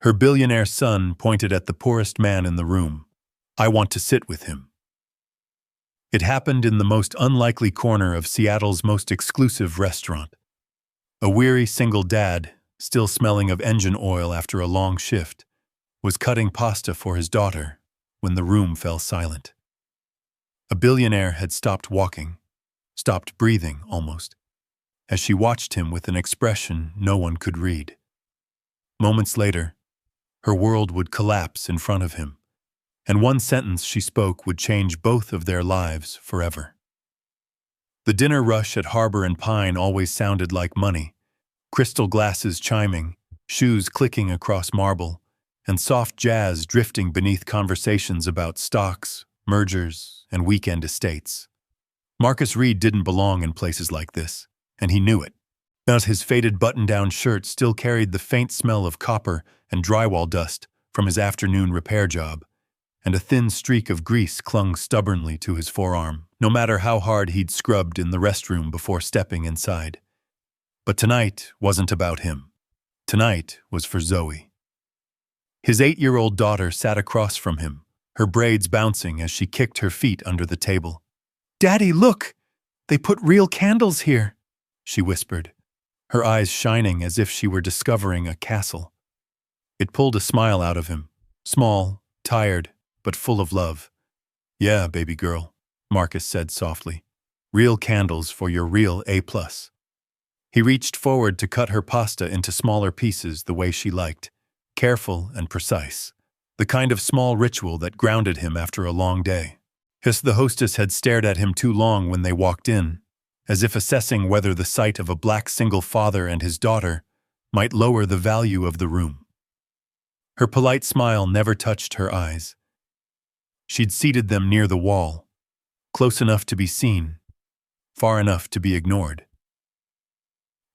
Her billionaire son pointed at the poorest man in the room. "I want to sit with him." It happened in the most unlikely corner of Seattle's most exclusive restaurant. A weary single dad, still smelling of engine oil after a long shift, was cutting pasta for his daughter when the room fell silent. A billionaire had stopped walking, stopped breathing almost, as she watched him with an expression no one could read. Moments later, her world would collapse in front of him, and one sentence she spoke would change both of their lives forever. The dinner rush at Harbor and Pine always sounded like money, crystal glasses chiming, shoes clicking across marble, and soft jazz drifting beneath conversations about stocks, mergers, and weekend estates. Marcus Reed didn't belong in places like this, and he knew it. But his faded button-down shirt still carried the faint smell of copper and drywall dust from his afternoon repair job, and a thin streak of grease clung stubbornly to his forearm, no matter how hard he'd scrubbed in the restroom before stepping inside. But tonight wasn't about him. Tonight was for Zoe. His 8-year-old daughter sat across from him, her braids bouncing as she kicked her feet under the table. "Daddy, look! They put real candles here," she whispered, her eyes shining as if she were discovering a castle. It pulled a smile out of him, small, tired, but full of love. "Yeah, baby girl," Marcus said softly. "Real candles for your real A+." He reached forward to cut her pasta into smaller pieces the way she liked, careful and precise, the kind of small ritual that grounded him after a long day. The hostess had stared at him too long when they walked in, as if assessing whether the sight of a black single father and his daughter might lower the value of the room. Her polite smile never touched her eyes. She'd seated them near the wall, close enough to be seen, far enough to be ignored.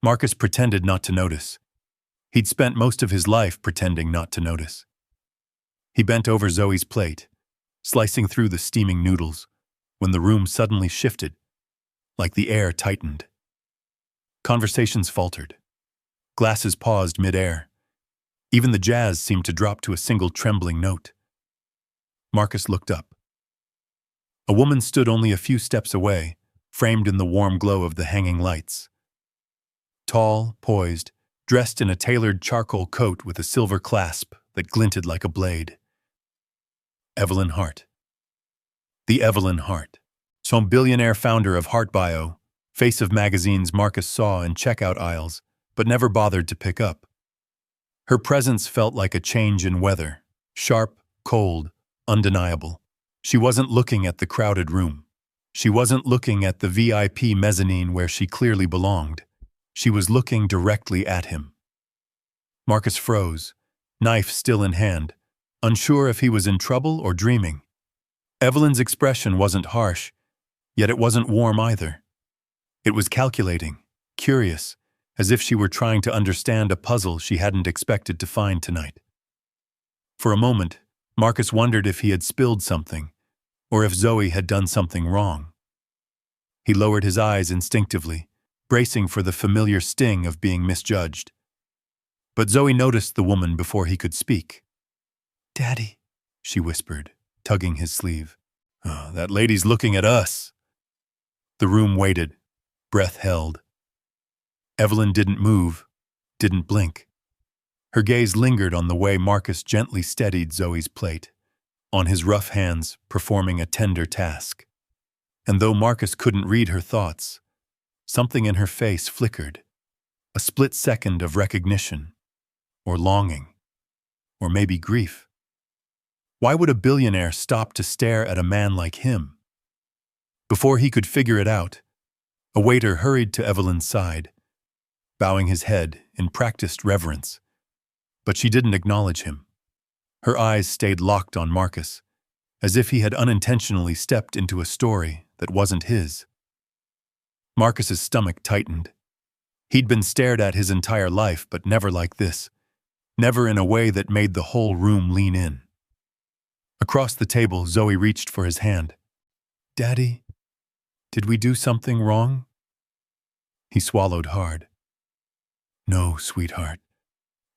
Marcus pretended not to notice. He'd spent most of his life pretending not to notice. He bent over Zoe's plate, slicing through the steaming noodles, when the room suddenly shifted, like the air tightened. Conversations faltered. Glasses paused mid-air. Even the jazz seemed to drop to a single trembling note. Marcus looked up. A woman stood only a few steps away, framed in the warm glow of the hanging lights. Tall, poised, dressed in a tailored charcoal coat with a silver clasp that glinted like a blade. Evelyn Hart. The Evelyn Hart. Some billionaire founder of Heart Bio, face of magazines Marcus saw in checkout aisles, but never bothered to pick up. Her presence felt like a change in weather, sharp, cold, undeniable. She wasn't looking at the crowded room. She wasn't looking at the VIP mezzanine where she clearly belonged. She was looking directly at him. Marcus froze, knife still in hand, unsure if he was in trouble or dreaming. Evelyn's expression wasn't harsh, yet it wasn't warm either. It was calculating, curious, as if she were trying to understand a puzzle she hadn't expected to find tonight. For a moment, Marcus wondered if he had spilled something, or if Zoe had done something wrong. He lowered his eyes instinctively, bracing for the familiar sting of being misjudged. But Zoe noticed the woman before he could speak. "Daddy," she whispered, tugging his sleeve. "Oh, that lady's looking at us." The room waited, breath held. Evelyn didn't move, didn't blink. Her gaze lingered on the way Marcus gently steadied Zoe's plate, on his rough hands performing a tender task. And though Marcus couldn't read her thoughts, something in her face flickered, a split second of recognition, or longing, or maybe grief. Why would a billionaire stop to stare at a man like him? Before he could figure it out, a waiter hurried to Evelyn's side, bowing his head in practiced reverence. But she didn't acknowledge him. Her eyes stayed locked on Marcus, as if he had unintentionally stepped into a story that wasn't his. Marcus's stomach tightened. He'd been stared at his entire life, but never like this, never in a way that made the whole room lean in. Across the table, Zoe reached for his hand. "Daddy, did we do something wrong?" He swallowed hard. "No, sweetheart,"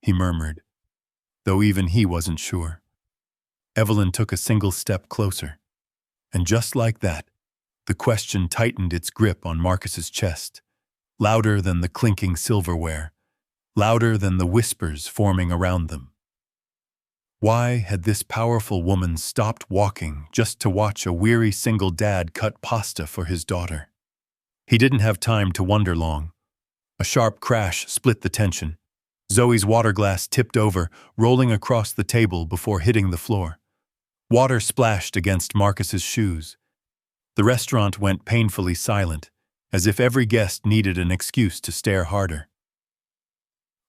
he murmured, though even he wasn't sure. Evelyn took a single step closer, and just like that, the question tightened its grip on Marcus's chest, louder than the clinking silverware, louder than the whispers forming around them. Why had this powerful woman stopped walking just to watch a weary single dad cut pasta for his daughter? He didn't have time to wonder long. A sharp crash split the tension. Zoe's water glass tipped over, rolling across the table before hitting the floor. Water splashed against Marcus's shoes. The restaurant went painfully silent, as if every guest needed an excuse to stare harder.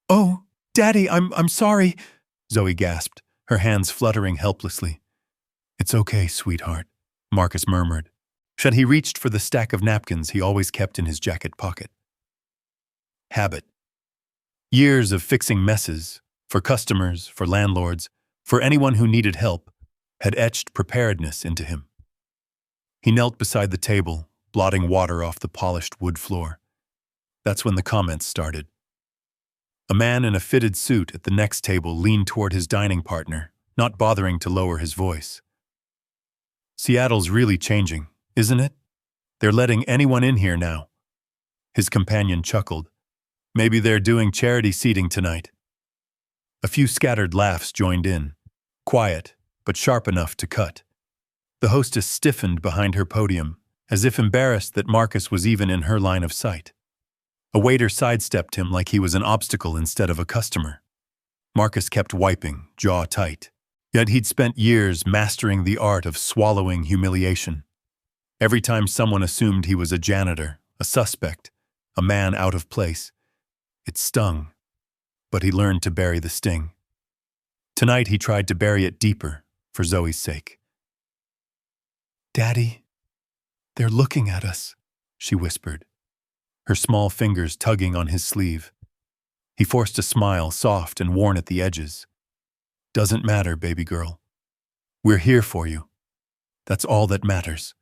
"Oh, Daddy, I'm sorry," Zoe gasped, her hands fluttering helplessly. "It's okay, sweetheart," Marcus murmured. He reached for the stack of napkins he always kept in his jacket pocket. Habit. Years of fixing messes, for customers, for landlords, for anyone who needed help, had etched preparedness into him. He knelt beside the table, blotting water off the polished wood floor. That's when the comments started. A man in a fitted suit at the next table leaned toward his dining partner, not bothering to lower his voice. "Seattle's really changing, isn't it? They're letting anyone in here now." His companion chuckled. "Maybe they're doing charity seating tonight." A few scattered laughs joined in, quiet, but sharp enough to cut. The hostess stiffened behind her podium, as if embarrassed that Marcus was even in her line of sight. A waiter sidestepped him like he was an obstacle instead of a customer. Marcus kept wiping, jaw tight. Yet he'd spent years mastering the art of swallowing humiliation. Every time someone assumed he was a janitor, a suspect, a man out of place, it stung. But he learned to bury the sting. Tonight he tried to bury it deeper, for Zoe's sake. "Daddy, they're looking at us," she whispered, her small fingers tugging on his sleeve. He forced a smile, soft and worn at the edges. "Doesn't matter, baby girl. We're here for you. That's all that matters."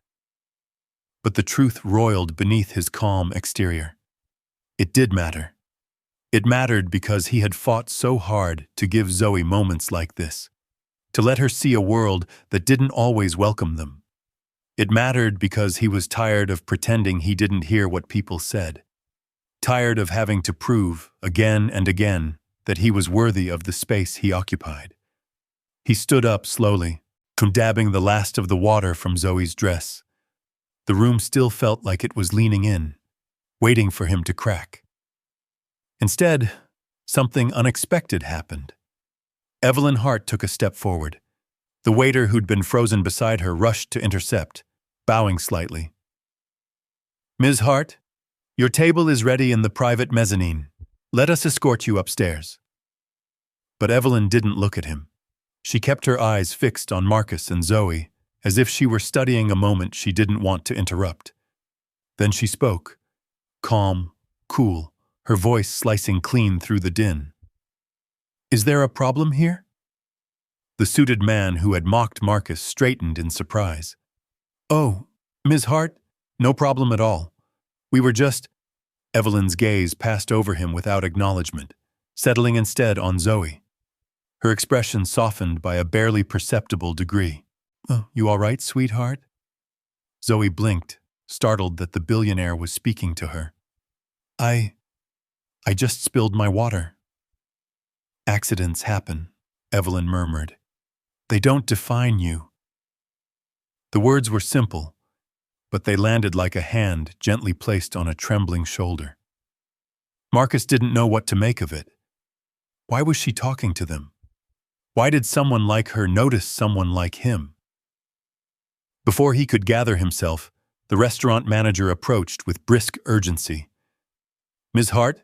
But the truth roiled beneath his calm exterior. It did matter. It mattered because he had fought so hard to give Zoe moments like this, to let her see a world that didn't always welcome them. It mattered because he was tired of pretending he didn't hear what people said, tired of having to prove, again and again, that he was worthy of the space he occupied. He stood up slowly, dabbing the last of the water from Zoe's dress. The room still felt like it was leaning in, waiting for him to crack. Instead, something unexpected happened. Evelyn Hart took a step forward. The waiter who'd been frozen beside her rushed to intercept, bowing slightly. "Ms. Hart, your table is ready in the private mezzanine. Let us escort you upstairs." But Evelyn didn't look at him. She kept her eyes fixed on Marcus and Zoe, as if she were studying a moment she didn't want to interrupt. Then she spoke, calm, cool, her voice slicing clean through the din. "Is there a problem here?" The suited man who had mocked Marcus straightened in surprise. "Oh, Ms. Hart, no problem at all. We were just—" Evelyn's gaze passed over him without acknowledgement, settling instead on Zoe. Her expression softened by a barely perceptible degree. "Oh, you all right, sweetheart?" Zoe blinked, startled that the billionaire was speaking to her. I just spilled my water." "Accidents happen," Evelyn murmured. "They don't define you." The words were simple, but they landed like a hand gently placed on a trembling shoulder. Marcus didn't know what to make of it. Why was she talking to them? Why did someone like her notice someone like him? Before he could gather himself, the restaurant manager approached with brisk urgency. "Ms. Hart,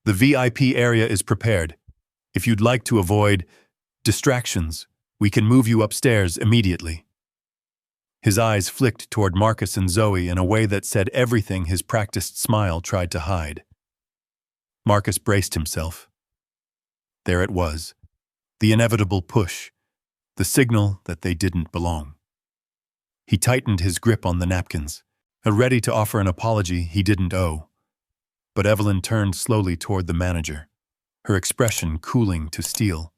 the VIP area is prepared. If you'd like to avoid distractions, we can move you upstairs immediately." His eyes flicked toward Marcus and Zoe in a way that said everything his practiced smile tried to hide. Marcus braced himself. There it was, the inevitable push, the signal that they didn't belong. He tightened his grip on the napkins, ready to offer an apology he didn't owe. But Evelyn turned slowly toward the manager, her expression cooling to steel.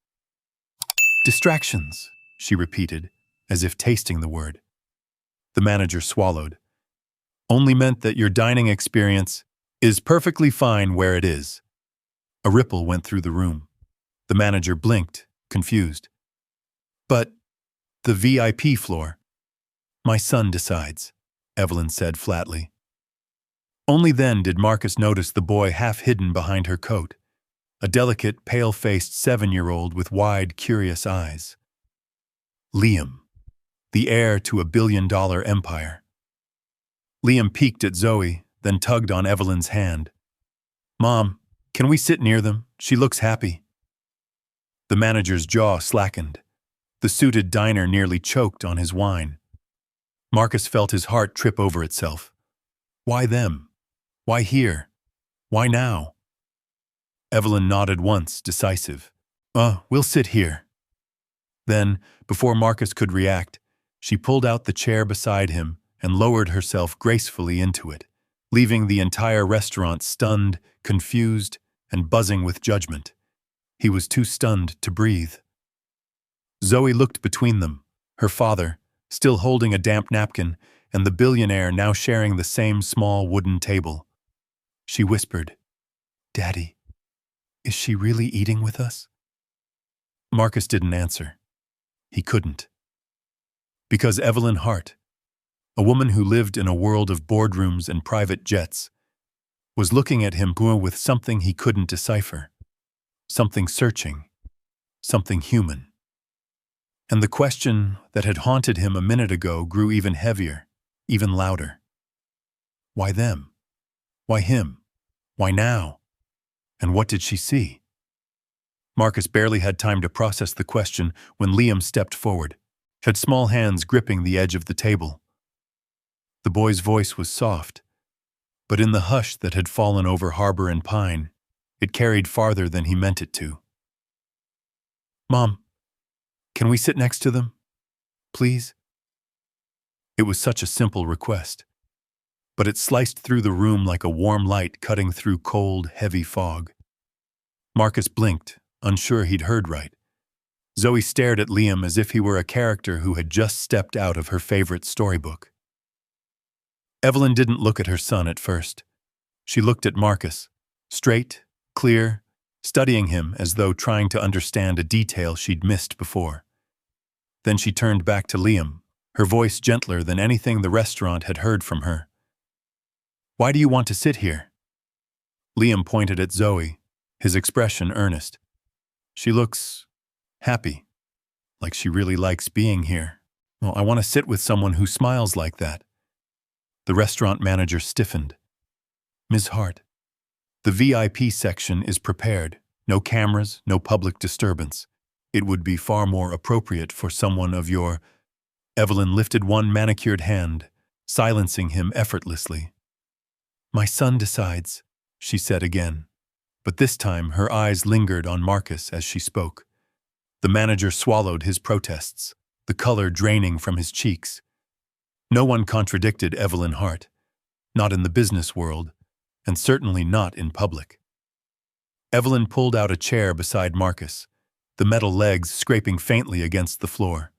Distractions, she repeated, as if tasting the word. The manager swallowed. Only meant that your dining experience is perfectly fine where it is. A ripple went through the room. The manager blinked, confused. But the VIP floor. My son decides, Evelyn said flatly. Only then did Marcus notice the boy half hidden behind her coat, a delicate, pale-faced 7-year-old with wide, curious eyes. Liam, the heir to a billion-dollar empire. Liam peeked at Zoe, then tugged on Evelyn's hand. Mom, can we sit near them? She looks happy. The manager's jaw slackened. The suited diner nearly choked on his wine. Marcus felt his heart trip over itself. Why them? Why here? Why now? Evelyn nodded once, decisive. We'll sit here. Then, before Marcus could react, she pulled out the chair beside him and lowered herself gracefully into it, leaving the entire restaurant stunned, confused, and buzzing with judgment. He was too stunned to breathe. Zoe looked between them, her father, still holding a damp napkin, and the billionaire now sharing the same small wooden table. She whispered, Daddy, is she really eating with us? Marcus didn't answer. He couldn't. Because Evelyn Hart, a woman who lived in a world of boardrooms and private jets, was looking at him with something he couldn't decipher. Something searching. Something human. And the question that had haunted him a minute ago grew even heavier, even louder. Why them? Why him? Why now? And what did she see? Marcus barely had time to process the question when Liam stepped forward, had small hands gripping the edge of the table. The boy's voice was soft, but in the hush that had fallen over Harbor and Pine, it carried farther than he meant it to. Mom, can we sit next to them? Please? It was such a simple request, but it sliced through the room like a warm light cutting through cold, heavy fog. Marcus blinked, unsure he'd heard right. Zoe stared at Liam as if he were a character who had just stepped out of her favorite storybook. Evelyn didn't look at her son at first. She looked at Marcus, straight, clear, studying him as though trying to understand a detail she'd missed before. Then she turned back to Liam, her voice gentler than anything the restaurant had heard from her. Why do you want to sit here? Liam pointed at Zoe, his expression earnest. She looks happy, like she really likes being here. Well, I want to sit with someone who smiles like that. The restaurant manager stiffened. Ms. Hart, the VIP section is prepared. No cameras, no public disturbance. It would be far more appropriate for someone of your... Evelyn lifted one manicured hand, silencing him effortlessly. My son decides, she said again. But this time her eyes lingered on Marcus as she spoke. The manager swallowed his protests, the color draining from his cheeks. No one contradicted Evelyn Hart, not in the business world, and certainly not in public. Evelyn pulled out a chair beside Marcus, the metal legs scraping faintly against the floor.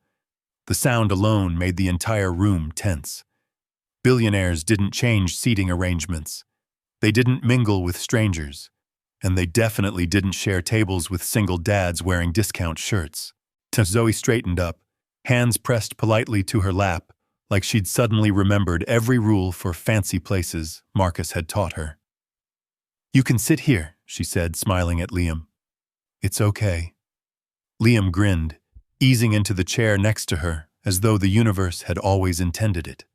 The sound alone made the entire room tense. Billionaires didn't change seating arrangements. They didn't mingle with strangers. And they definitely didn't share tables with single dads wearing discount shirts. Zoe straightened up, hands pressed politely to her lap, like she'd suddenly remembered every rule for fancy places Marcus had taught her. You can sit here, she said, smiling at Liam. It's okay. Liam grinned, easing into the chair next to her, as though the universe had always intended it.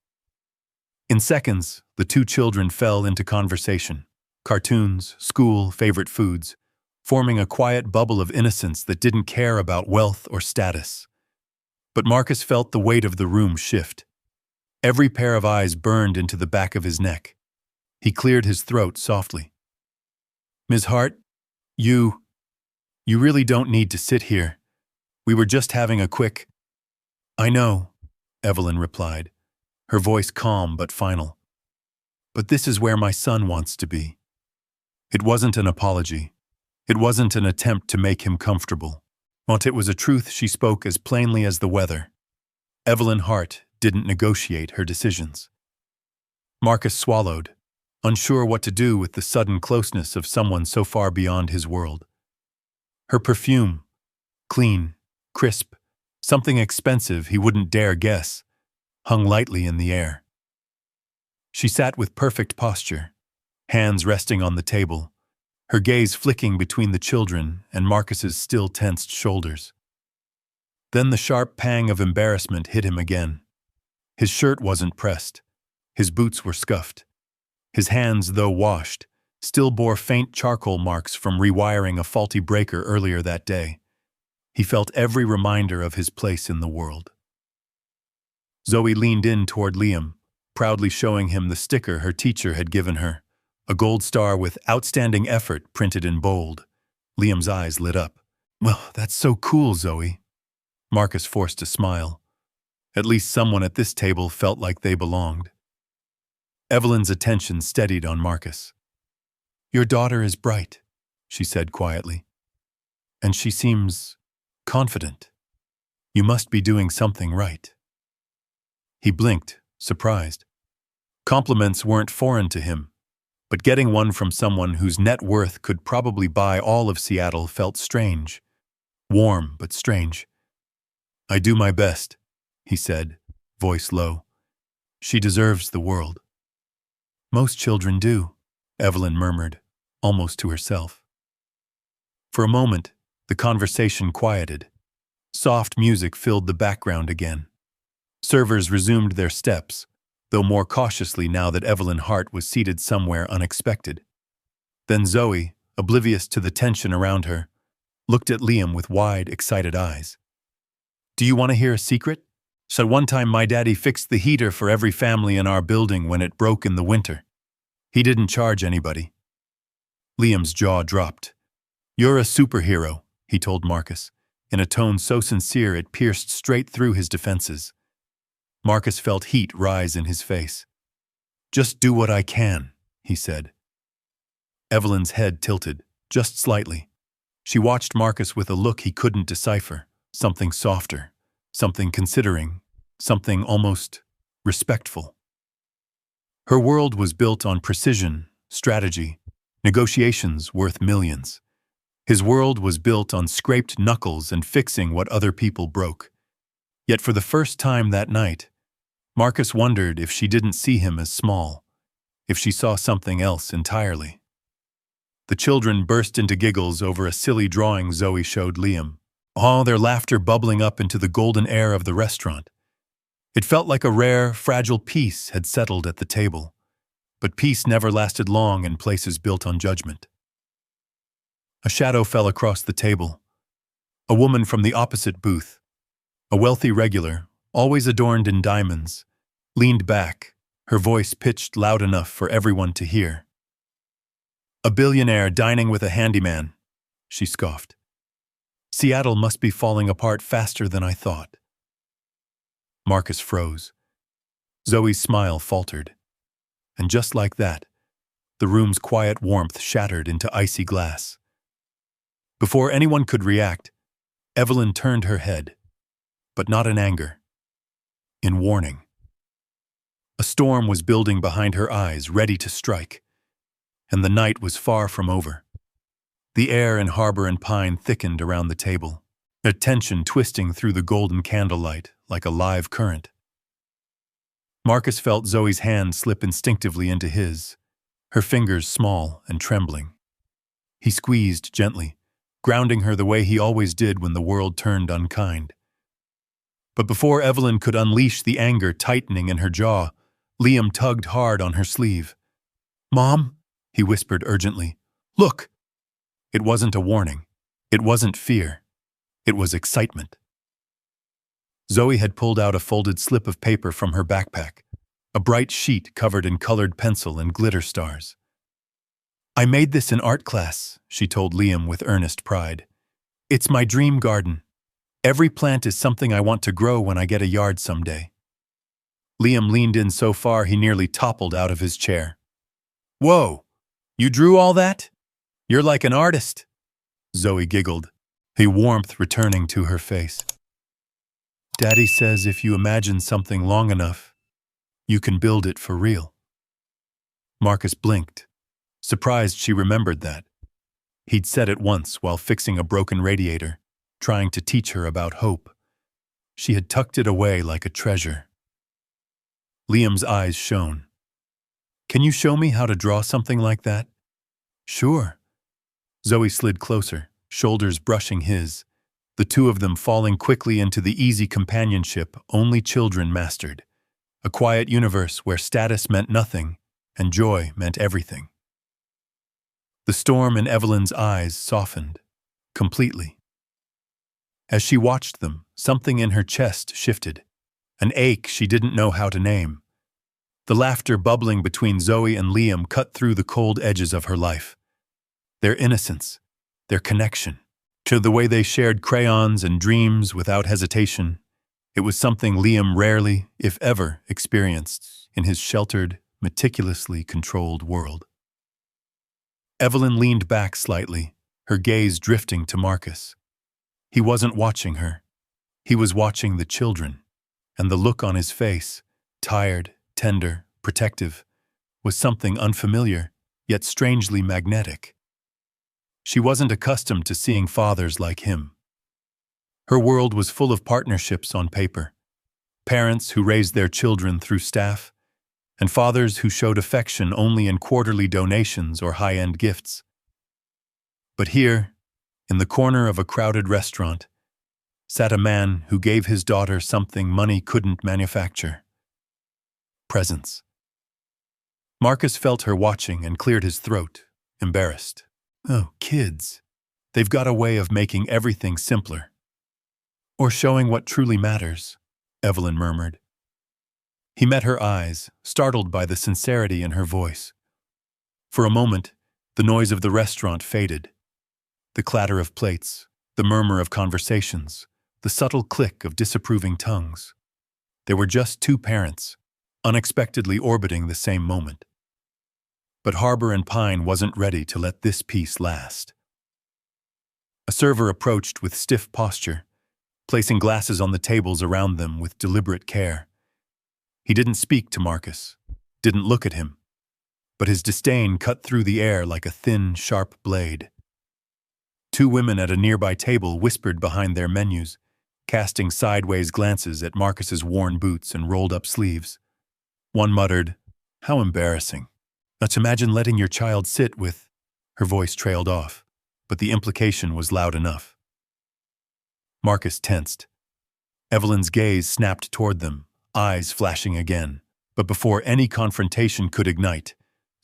In seconds, the two children fell into conversation. Cartoons, school, favorite foods, forming a quiet bubble of innocence that didn't care about wealth or status. But Marcus felt the weight of the room shift. Every pair of eyes burned into the back of his neck. He cleared his throat softly. Ms. Hart, you really don't need to sit here. We were just having a quick... I know, Evelyn replied, her voice calm but final. But this is where my son wants to be. It wasn't an apology. It wasn't an attempt to make him comfortable. It was a truth she spoke as plainly as the weather. Evelyn Hart didn't negotiate her decisions. Marcus swallowed, unsure what to do with the sudden closeness of someone so far beyond his world. Her perfume, clean, crisp, something expensive he wouldn't dare guess, hung lightly in the air. She sat with perfect posture, hands resting on the table, her gaze flicking between the children and Marcus's still tensed shoulders. Then the sharp pang of embarrassment hit him again. His shirt wasn't pressed. His boots were scuffed. His hands, though washed, still bore faint charcoal marks from rewiring a faulty breaker earlier that day. He felt every reminder of his place in the world. Zoe leaned in toward Liam, proudly showing him the sticker her teacher had given her, a gold star with outstanding effort printed in bold. Liam's eyes lit up. "Well, that's so cool, Zoe." Marcus forced a smile. At least someone at this table felt like they belonged. Evelyn's attention steadied on Marcus. "Your daughter is bright," she said quietly. "And she seems confident. You must be doing something right." He blinked, surprised. Compliments weren't foreign to him, but getting one from someone whose net worth could probably buy all of Seattle felt strange. Warm, but strange. "I do my best," he said, voice low. "She deserves the world." "Most children do," Evelyn murmured, almost to herself. For a moment, the conversation quieted. Soft music filled the background again. Servers resumed their steps, though more cautiously now that Evelyn Hart was seated somewhere unexpected. Then Zoe, oblivious to the tension around her, looked at Liam with wide, excited eyes. "Do you want to hear a secret? So one time my daddy fixed the heater for every family in our building when it broke in the winter. He didn't charge anybody." Liam's jaw dropped. "You're a superhero," he told Marcus, in a tone so sincere it pierced straight through his defenses. Marcus felt heat rise in his face. "Just do what I can," he said. Evelyn's head tilted, just slightly. She watched Marcus with a look he couldn't decipher, something softer, something considering, something almost respectful. Her world was built on precision, strategy, negotiations worth millions. His world was built on scraped knuckles and fixing what other people broke. Yet for the first time that night, Marcus wondered if she didn't see him as small, if she saw something else entirely. The children burst into giggles over a silly drawing Zoe showed Liam, all their laughter bubbling up into the golden air of the restaurant. It felt like a rare, fragile peace had settled at the table, but peace never lasted long in places built on judgment. A shadow fell across the table. A woman from the opposite booth, a wealthy regular, always adorned in diamonds, leaned back, her voice pitched loud enough for everyone to hear. "A billionaire dining with a handyman," she scoffed. "Seattle must be falling apart faster than I thought." Marcus froze. Zoe's smile faltered. And just like that, the room's quiet warmth shattered into icy glass. Before anyone could react, Evelyn turned her head, but not in anger, in warning. A storm was building behind her eyes, ready to strike, and the night was far from over. The air in Harbor and Pine thickened around the table, a tension twisting through the golden candlelight like a live current. Marcus felt Zoe's hand slip instinctively into his, her fingers small and trembling. He squeezed gently, grounding her the way he always did when the world turned unkind. But before Evelyn could unleash the anger tightening in her jaw, Liam tugged hard on her sleeve. "Mom," he whispered urgently, "look!" It wasn't a warning. It wasn't fear. It was excitement. Zoe had pulled out a folded slip of paper from her backpack, a bright sheet covered in colored pencil and glitter stars. "I made this in art class," she told Liam with earnest pride. "It's my dream garden. Every plant is something I want to grow when I get a yard someday." Liam leaned in so far he nearly toppled out of his chair. "Whoa! You drew all that? You're like an artist." Zoe giggled. a warmth returning to her face. Daddy says if you imagine something long enough, you can build it for real. Marcus blinked, surprised she remembered that. He'd said it once while fixing a broken radiator, trying to teach her about hope. She had tucked it away like a treasure. Liam's eyes shone. Can you show me how to draw something like that? Sure. Zoe slid closer, shoulders brushing his, the two of them falling quickly into the easy companionship only children mastered, a quiet universe where status meant nothing and joy meant everything. The storm in Evelyn's eyes softened, completely. As she watched them, something in her chest shifted, an ache she didn't know how to name. The laughter bubbling between Zoe and Liam cut through the cold edges of her life. Their innocence, their connection, to the way they shared crayons and dreams without hesitation. It was something Liam rarely, if ever, experienced in his sheltered, meticulously controlled world. Evelyn leaned back slightly, her gaze drifting to Marcus. He wasn't watching her. He was watching the children, and the look on his face, tired, tender, protective, was something unfamiliar, yet strangely magnetic. She wasn't accustomed to seeing fathers like him. Her world was full of partnerships on paper, parents who raised their children through staff, and fathers who showed affection only in quarterly donations or high-end gifts. But here, in the corner of a crowded restaurant, sat a man who gave his daughter something money couldn't manufacture: presence. Marcus felt her watching and cleared his throat, embarrassed. Oh, kids. They've got a way of making everything simpler. Or showing what truly matters, Evelyn murmured. He met her eyes, startled by the sincerity in her voice. For a moment, the noise of the restaurant faded. The clatter of plates, the murmur of conversations, the subtle click of disapproving tongues. There were just two parents, unexpectedly orbiting the same moment. But Harbor and Pine wasn't ready to let this peace last. A server approached with stiff posture, placing glasses on the tables around them with deliberate care. He didn't speak to Marcus, didn't look at him, but his disdain cut through the air like a thin, sharp blade. Two women at a nearby table whispered behind their menus, casting sideways glances at Marcus's worn boots and rolled-up sleeves. One muttered, "How embarrassing. Let's imagine letting your child sit with—" Her voice trailed off, but the implication was loud enough. Marcus tensed. Evelyn's gaze snapped toward them, eyes flashing again. But before any confrontation could ignite,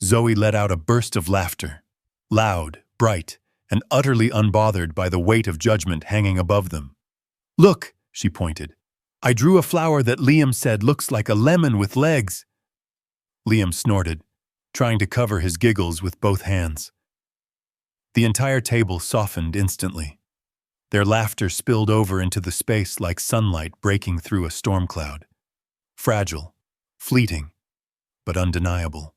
Zoe let out a burst of laughter, loud, bright, and utterly unbothered by the weight of judgment hanging above them. "Look," she pointed. "I drew a flower that Liam said looks like a lemon with legs." Liam snorted, trying to cover his giggles with both hands. The entire table softened instantly. Their laughter spilled over into the space like sunlight breaking through a storm cloud. Fragile, fleeting, but undeniable.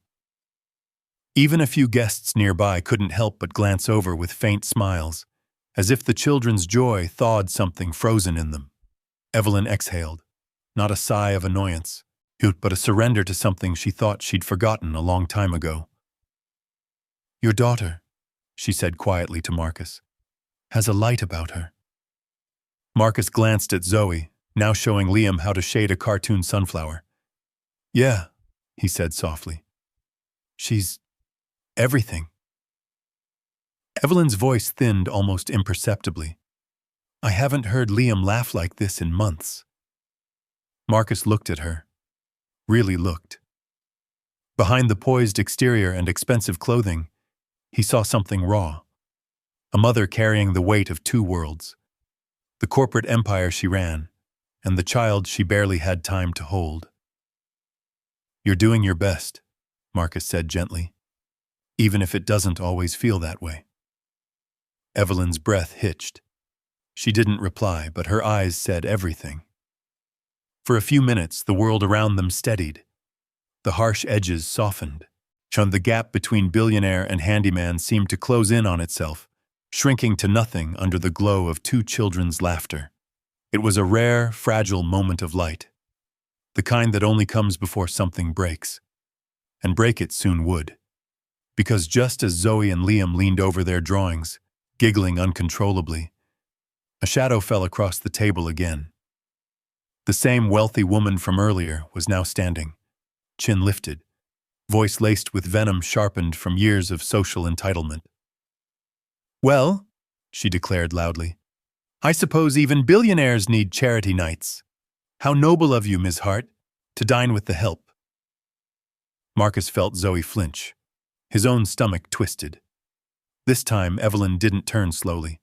Even a few guests nearby couldn't help but glance over with faint smiles, as if the children's joy thawed something frozen in them. Evelyn exhaled, not a sigh of annoyance, but a surrender to something she thought she'd forgotten a long time ago. "Your daughter," she said quietly to Marcus, "has a light about her." Marcus glanced at Zoe, now showing Liam how to shade a cartoon sunflower. "Yeah," he said softly. "She's everything." Evelyn's voice thinned almost imperceptibly. "I haven't heard Liam laugh like this in months." Marcus looked at her. Really looked. Behind the poised exterior and expensive clothing, he saw something raw. A mother carrying the weight of two worlds. The corporate empire she ran, and the child she barely had time to hold. "You're doing your best," Marcus said gently, "even if it doesn't always feel that way." Evelyn's breath hitched. She didn't reply, but her eyes said everything. For a few minutes, the world around them steadied. The harsh edges softened, and the gap between billionaire and handyman seemed to close in on itself, shrinking to nothing under the glow of two children's laughter. It was a rare, fragile moment of light, the kind that only comes before something breaks. And break it soon would. Because just as Zoe and Liam leaned over their drawings, giggling uncontrollably, a shadow fell across the table again. The same wealthy woman from earlier was now standing, chin lifted, voice laced with venom sharpened from years of social entitlement. "Well," she declared loudly, "I suppose even billionaires need charity nights. How noble of you, Ms. Hart, to dine with the help." Marcus felt Zoe flinch, his own stomach twisted. This time, Evelyn didn't turn slowly.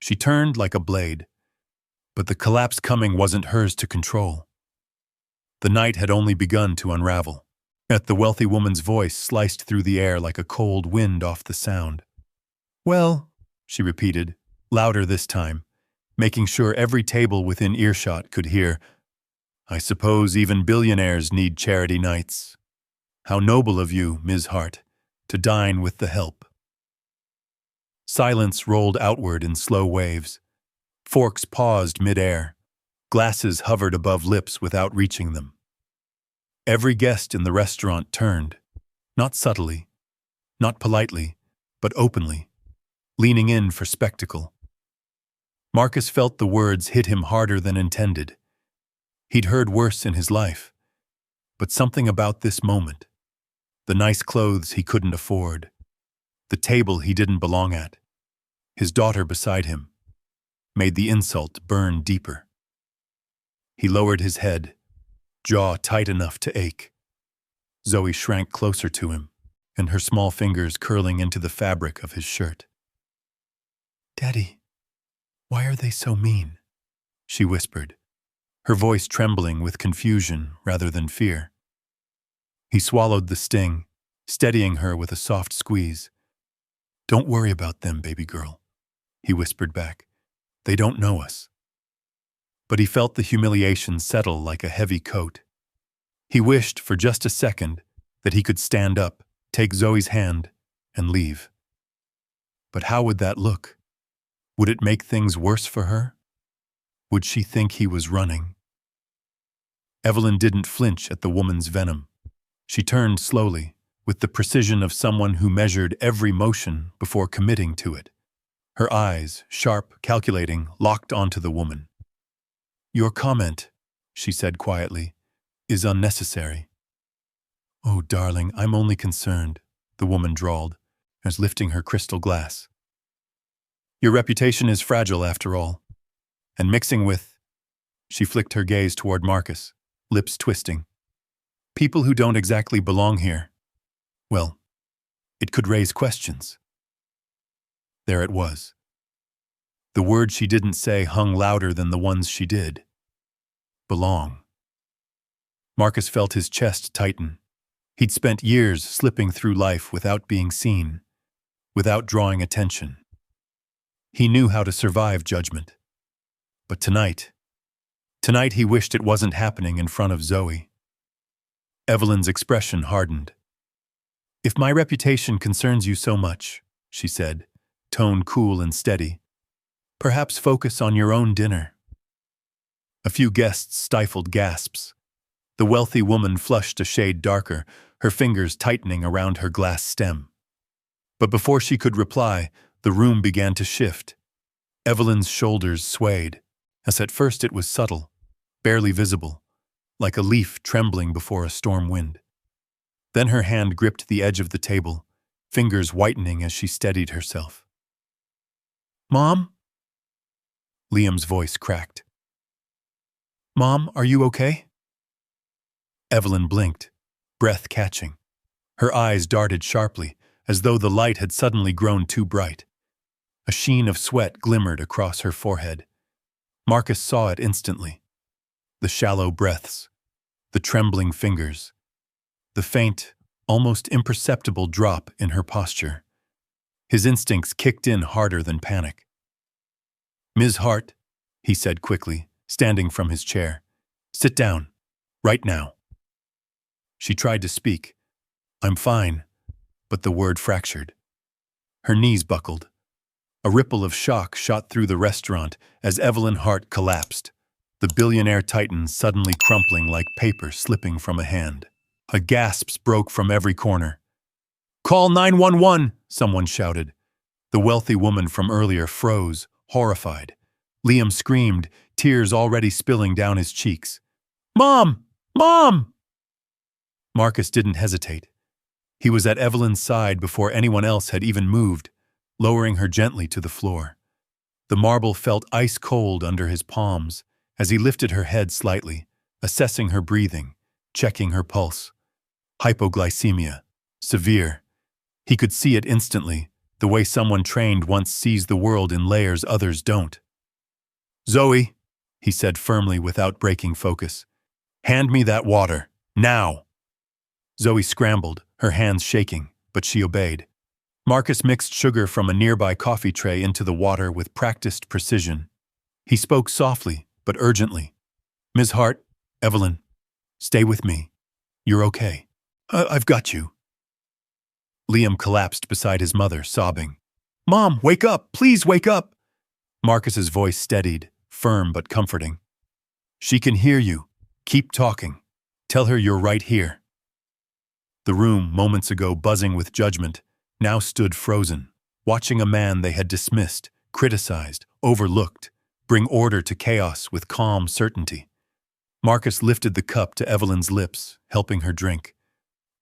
She turned like a blade. But the collapse coming wasn't hers to control. The night had only begun to unravel. Yet the wealthy woman's voice sliced through the air like a cold wind off the sound. "Well," she repeated, louder this time, making sure every table within earshot could hear, "I suppose even billionaires need charity nights. How noble of you, Ms. Hart, to dine with the help." Silence rolled outward in slow waves. Forks paused mid-air. Glasses hovered above lips without reaching them. Every guest in the restaurant turned, not subtly, not politely, but openly, leaning in for spectacle. Marcus felt the words hit him harder than intended. He'd heard worse in his life, but something about this moment, the nice clothes he couldn't afford, the table he didn't belong at, his daughter beside him, made the insult burn deeper. He lowered his head, jaw tight enough to ache. Zoe shrank closer to him, and her small fingers curling into the fabric of his shirt. "Daddy, why are they so mean?" she whispered, her voice trembling with confusion rather than fear. He swallowed the sting, steadying her with a soft squeeze. "Don't worry about them, baby girl," he whispered back. "They don't know us." But he felt the humiliation settle like a heavy coat. He wished for just a second that he could stand up, take Zoe's hand, and leave. But how would that look? Would it make things worse for her? Would she think he was running? Evelyn didn't flinch at the woman's venom. She turned slowly, with the precision of someone who measured every motion before committing to it. Her eyes, sharp, calculating, locked onto the woman. "Your comment," she said quietly, "is unnecessary." "Oh, darling, I'm only concerned," the woman drawled, as lifting her crystal glass. "Your reputation is fragile after all. And mixing with—" She flicked her gaze toward Marcus, lips twisting. "People who don't exactly belong here. Well, it could raise questions." There it was. The word she didn't say hung louder than the ones she did. Belong. Marcus felt his chest tighten. He'd spent years slipping through life without being seen, without drawing attention. He knew how to survive judgment. But tonight he wished it wasn't happening in front of Zoe. Evelyn's expression hardened. "If my reputation concerns you so much," she said, tone cool and steady, "perhaps focus on your own dinner." A few guests stifled gasps. The wealthy woman flushed a shade darker, her fingers tightening around her glass stem. But before she could reply, the room began to shift. Evelyn's shoulders swayed, as at first it was subtle, barely visible, like a leaf trembling before a storm wind. Then her hand gripped the edge of the table, fingers whitening as she steadied herself. "Mom?" Liam's voice cracked. "Mom, are you okay?" Evelyn blinked, breath catching. Her eyes darted sharply, as though the light had suddenly grown too bright. A sheen of sweat glimmered across her forehead. Marcus saw it instantly. The shallow breaths, the trembling fingers, the faint, almost imperceptible drop in her posture. His instincts kicked in harder than panic. "Ms. Hart," he said quickly, standing from his chair. "Sit down, right now." She tried to speak. "I'm fine," but the word fractured. Her knees buckled. A ripple of shock shot through the restaurant as Evelyn Hart collapsed, the billionaire titan suddenly crumpling like paper slipping from a hand. Gasps broke from every corner. "Call 911!" someone shouted. The wealthy woman from earlier froze, horrified. Liam screamed, tears already spilling down his cheeks. "Mom! Mom!" Marcus didn't hesitate. He was at Evelyn's side before anyone else had even moved, lowering her gently to the floor. The marble felt ice cold under his palms as he lifted her head slightly, assessing her breathing, checking her pulse. Hypoglycemia. Severe. He could see it instantly, the way someone trained once sees the world in layers others don't. "Zoe," he said firmly without breaking focus, "hand me that water, now." Zoe scrambled, her hands shaking, but she obeyed. Marcus mixed sugar from a nearby coffee tray into the water with practiced precision. He spoke softly, but urgently. "Ms. Hart, Evelyn, stay with me. You're okay. I've got you." Liam collapsed beside his mother, sobbing. "Mom, wake up! Please wake up!" Marcus's voice steadied, firm but comforting. "She can hear you. Keep talking. Tell her you're right here." The room, moments ago buzzing with judgment, now stood frozen, watching a man they had dismissed, criticized, overlooked, bring order to chaos with calm certainty. Marcus lifted the cup to Evelyn's lips, helping her drink.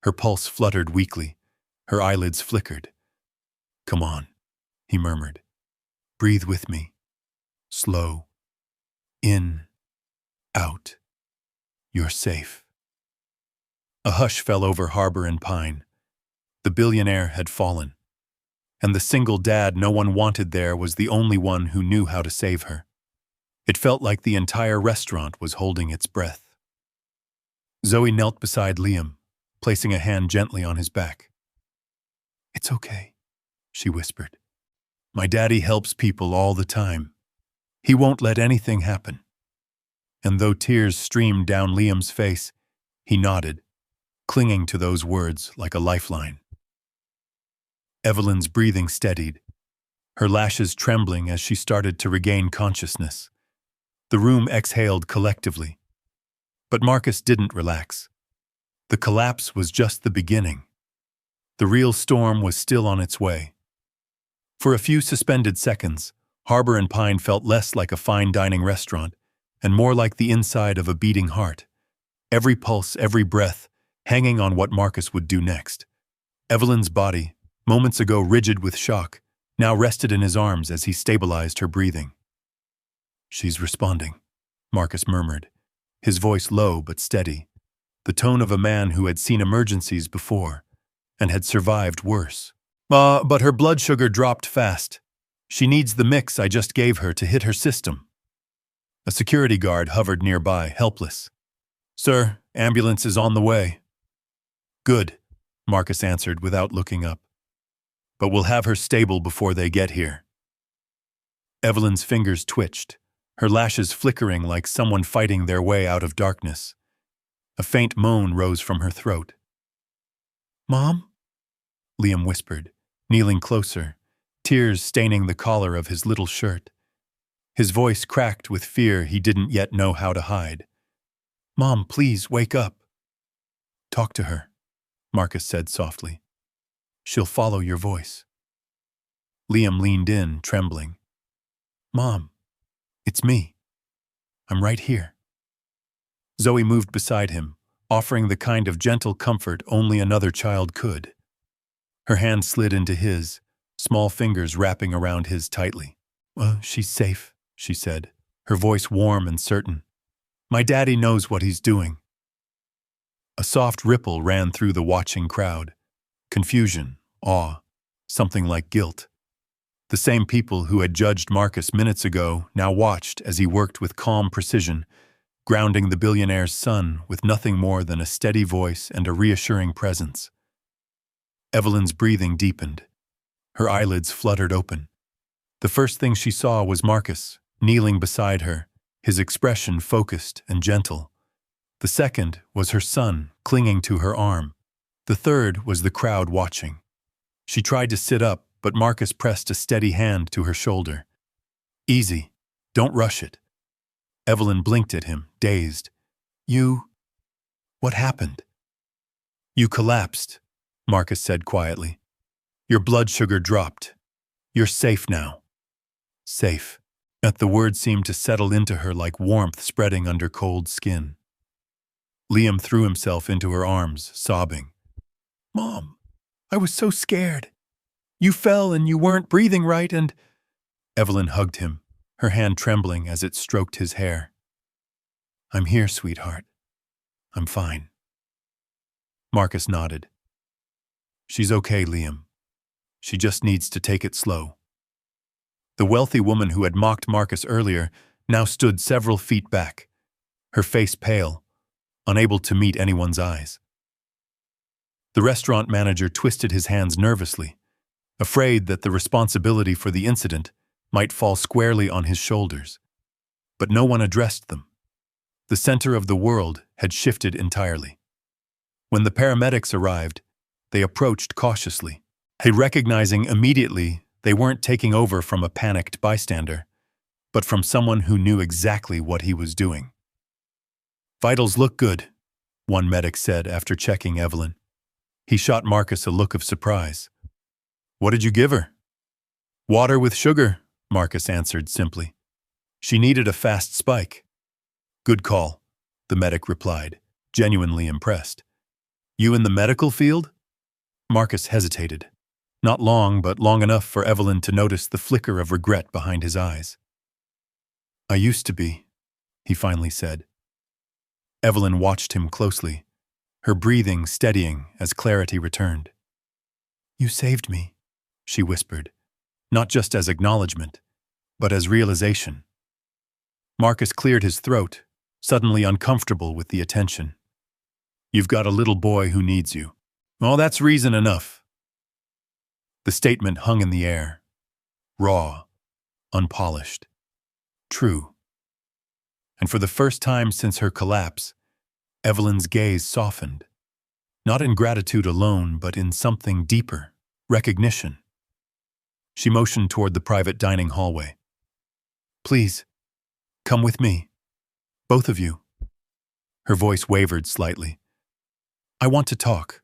Her pulse fluttered weakly. Her eyelids flickered. "Come on," he murmured. "Breathe with me. Slow. In. Out. You're safe." A hush fell over Harbor and Pine. The billionaire had fallen, and the single dad no one wanted there was the only one who knew how to save her. It felt like the entire restaurant was holding its breath. Zoe knelt beside Liam, placing a hand gently on his back. "It's okay," she whispered. "My daddy helps people all the time. He won't let anything happen." And though tears streamed down Liam's face, he nodded, clinging to those words like a lifeline. Evelyn's breathing steadied, her lashes trembling as she started to regain consciousness. The room exhaled collectively. But Marcus didn't relax. The collapse was just the beginning. The real storm was still on its way. For a few suspended seconds, Harbor and Pine felt less like a fine dining restaurant and more like the inside of a beating heart. Every pulse, every breath, hanging on what Marcus would do next. Evelyn's body, moments ago rigid with shock, now rested in his arms as he stabilized her breathing. "She's responding," Marcus murmured, his voice low but steady, the tone of a man who had seen emergencies before and had survived worse. But her blood sugar dropped fast. She needs the mix I just gave her to hit her system." A security guard hovered nearby, helpless. "Sir, ambulance is on the way." "Good," Marcus answered without looking up. "But we'll have her stable before they get here." Evelyn's fingers twitched, her lashes flickering like someone fighting their way out of darkness. A faint moan rose from her throat. "Mom?" Liam whispered, kneeling closer, tears staining the collar of his little shirt. His voice cracked with fear he didn't yet know how to hide. "Mom, please, wake up." "Talk to her," Marcus said softly. "She'll follow your voice." Liam leaned in, trembling. "Mom, it's me. I'm right here." Zoe moved beside him, offering the kind of gentle comfort only another child could. Her hand slid into his, small fingers wrapping around his tightly. "She's safe," she said, her voice warm and certain. "My daddy knows what he's doing." A soft ripple ran through the watching crowd. Confusion, awe, something like guilt. The same people who had judged Marcus minutes ago now watched as he worked with calm precision, grounding the billionaire's son with nothing more than a steady voice and a reassuring presence. Evelyn's breathing deepened. Her eyelids fluttered open. The first thing she saw was Marcus, kneeling beside her, his expression focused and gentle. The second was her son, clinging to her arm. The third was the crowd watching. She tried to sit up, but Marcus pressed a steady hand to her shoulder. Easy. Don't rush it. Evelyn blinked at him, dazed. You... What happened? You collapsed, Marcus said quietly. Your blood sugar dropped. You're safe now. Safe. That the word seemed to settle into her like warmth spreading under cold skin. Liam threw himself into her arms, sobbing. Mom, I was so scared. You fell and you weren't breathing right and... Evelyn hugged him, her hand trembling as it stroked his hair. I'm here, sweetheart. I'm fine. Marcus nodded. She's okay, Liam. She just needs to take it slow. The wealthy woman who had mocked Marcus earlier now stood several feet back, her face pale, unable to meet anyone's eyes. The restaurant manager twisted his hands nervously, afraid that the responsibility for the incident might fall squarely on his shoulders. But no one addressed them. The center of the world had shifted entirely. When the paramedics arrived, they approached cautiously, recognizing immediately they weren't taking over from a panicked bystander, but from someone who knew exactly what he was doing. Vitals look good, one medic said after checking Evelyn. He shot Marcus a look of surprise. What did you give her? Water with sugar, Marcus answered simply. She needed a fast spike. Good call, the medic replied, genuinely impressed. You in the medical field? Marcus hesitated. Not long, but long enough for Evelyn to notice the flicker of regret behind his eyes. I used to be, he finally said. Evelyn watched him closely, her breathing steadying as clarity returned. You saved me, she whispered, not just as acknowledgement, but as realization. Marcus cleared his throat, suddenly uncomfortable with the attention. You've got a little boy who needs you. Well, that's reason enough. The statement hung in the air, raw, unpolished, true. And for the first time since her collapse, Evelyn's gaze softened, not in gratitude alone, but in something deeper, recognition. She motioned toward the private dining hallway. Please, come with me, both of you. Her voice wavered slightly. I want to talk,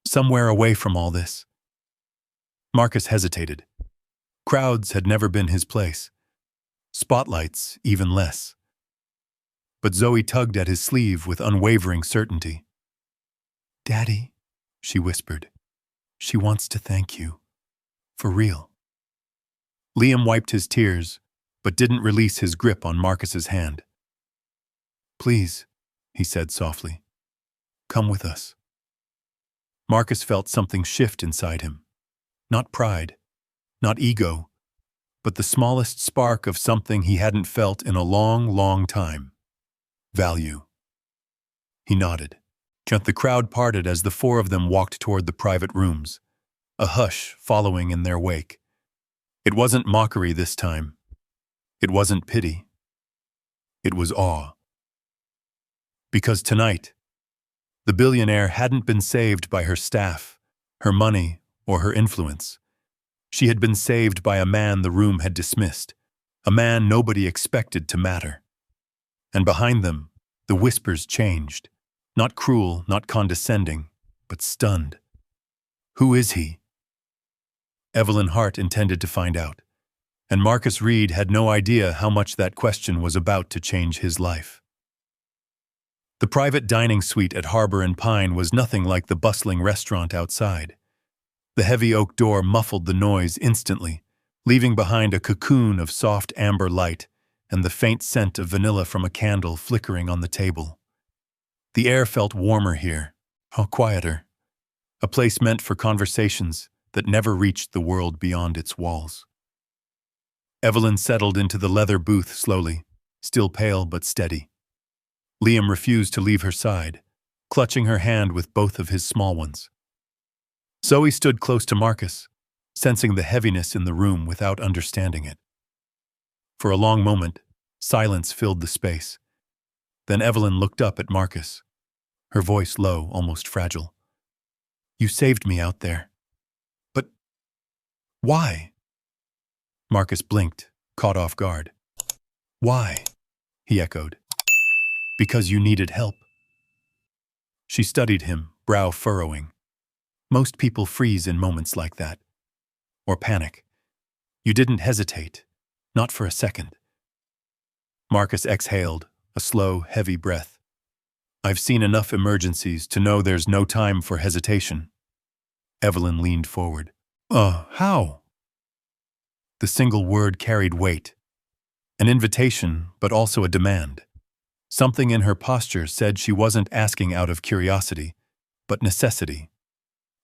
somewhere away from all this. Marcus hesitated. Crowds had never been his place. Spotlights, even less. But Zoe tugged at his sleeve with unwavering certainty. Daddy, she whispered, she wants to thank you. For real. Liam wiped his tears, but didn't release his grip on Marcus's hand. Please, he said softly, come with us. Marcus felt something shift inside him. Not pride, not ego, but the smallest spark of something he hadn't felt in a long, long time. Value. He nodded. The crowd parted as the four of them walked toward the private rooms, a hush following in their wake. It wasn't mockery this time. It wasn't pity. It was awe. Because tonight, the billionaire hadn't been saved by her staff, her money, or her influence. She had been saved by a man the room had dismissed, a man nobody expected to matter. And behind them, the whispers changed, not cruel, not condescending, but stunned. Who is he? Evelyn Hart intended to find out, and Marcus Reed had no idea how much that question was about to change his life. The private dining suite at Harbor and Pine was nothing like the bustling restaurant outside. The heavy oak door muffled the noise instantly, leaving behind a cocoon of soft amber light and the faint scent of vanilla from a candle flickering on the table. The air felt warmer here, quieter, a place meant for conversations that never reached the world beyond its walls. Evelyn settled into the leather booth slowly, still pale but steady. Liam refused to leave her side, clutching her hand with both of his small ones. Zoe stood close to Marcus, sensing the heaviness in the room without understanding it. For a long moment, silence filled the space. Then Evelyn looked up at Marcus, her voice low, almost fragile. You saved me out there. But Why? Marcus blinked, caught off guard. Why? He echoed. Because you needed help. She studied him, brow furrowing. Most people freeze in moments like that. Or panic. You didn't hesitate. Not for a second. Marcus exhaled, a slow, heavy breath. I've seen enough emergencies to know there's no time for hesitation. Evelyn leaned forward. How? The single word carried weight. An invitation, but also a demand. Something in her posture said she wasn't asking out of curiosity, but necessity.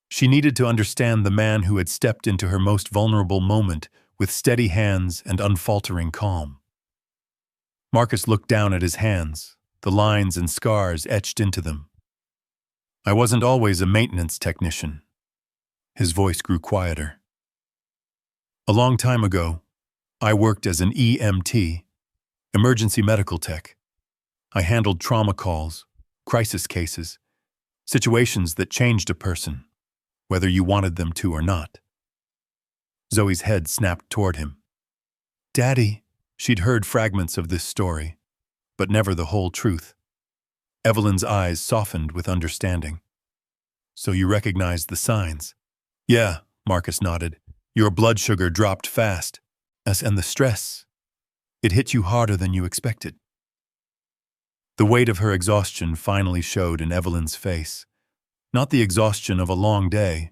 She needed to understand the man who had stepped into her most vulnerable moment with steady hands and unfaltering calm. Marcus looked down at his hands, the lines and scars etched into them. I wasn't always a maintenance technician. His voice grew quieter. A long time ago, I worked as an EMT, emergency medical tech. I handled trauma calls, crisis cases, situations that changed a person, whether you wanted them to or not. Zoe's head snapped toward him. Daddy, she'd heard fragments of this story, but never the whole truth. Evelyn's eyes softened with understanding. So you recognized the signs? Yeah, Marcus nodded. Your blood sugar dropped fast, and the stress. It hit you harder than you expected. The weight of her exhaustion finally showed in Evelyn's face. Not the exhaustion of a long day,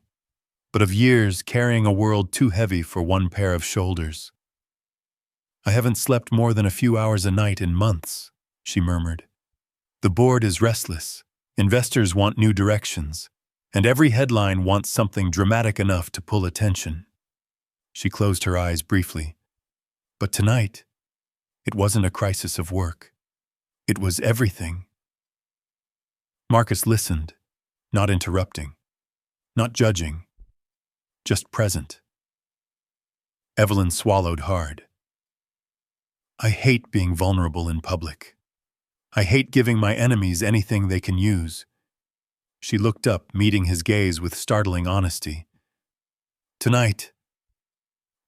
but of years carrying a world too heavy for one pair of shoulders. I haven't slept more than a few hours a night in months, she murmured. The board is restless, investors want new directions, and every headline wants something dramatic enough to pull attention. She closed her eyes briefly. But tonight, it wasn't a crisis of work. It was everything. Marcus listened, not interrupting, not judging, just present. Evelyn swallowed hard. I hate being vulnerable in public. I hate giving my enemies anything they can use. She looked up, meeting his gaze with startling honesty. Tonight,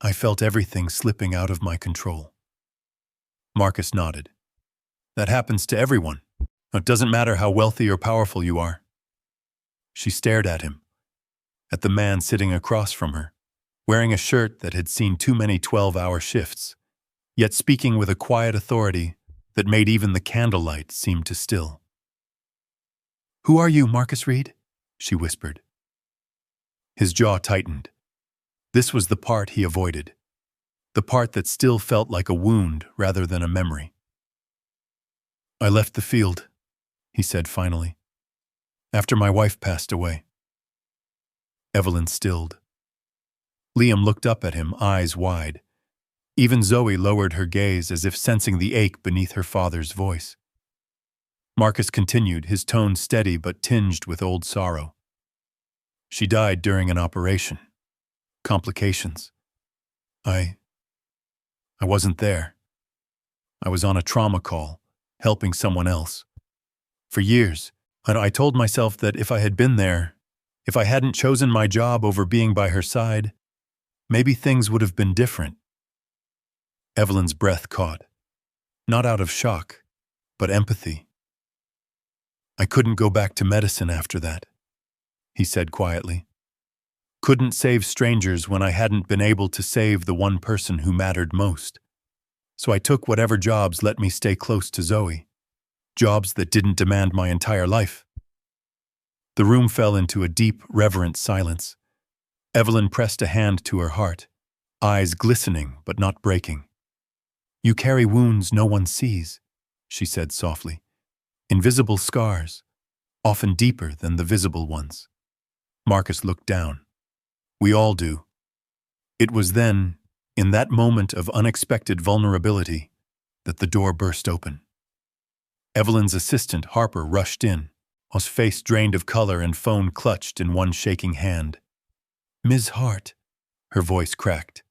I felt everything slipping out of my control. Marcus nodded. That happens to everyone. It doesn't matter how wealthy or powerful you are. She stared at him, at the man sitting across from her, wearing a shirt that had seen too many 12-hour shifts, yet speaking with a quiet authority that made even the candlelight seem to still. Who are you, Marcus Reed? She whispered. His jaw tightened. This was the part he avoided, the part that still felt like a wound rather than a memory. I left the field, he said finally, after my wife passed away. Evelyn stilled. Liam looked up at him, eyes wide. Even Zoe lowered her gaze as if sensing the ache beneath her father's voice. Marcus continued, his tone steady but tinged with old sorrow. She died during an operation. Complications. I wasn't there. I was on a trauma call, helping someone else. For years, I told myself that if I had been there, if I hadn't chosen my job over being by her side, maybe things would have been different. Evelyn's breath caught, not out of shock, but empathy. I couldn't go back to medicine after that, he said quietly. Couldn't save strangers when I hadn't been able to save the one person who mattered most. So I took whatever jobs let me stay close to Zoe, jobs that didn't demand my entire life. The room fell into a deep, reverent silence. Evelyn pressed a hand to her heart, eyes glistening but not breaking. You carry wounds no one sees, she said softly. Invisible scars, often deeper than the visible ones. Marcus looked down. We all do. It was then, in that moment of unexpected vulnerability, that the door burst open. Evelyn's assistant, Harper, rushed in, his face drained of color and phone clutched in one shaking hand. Ms. Hart, her voice cracked.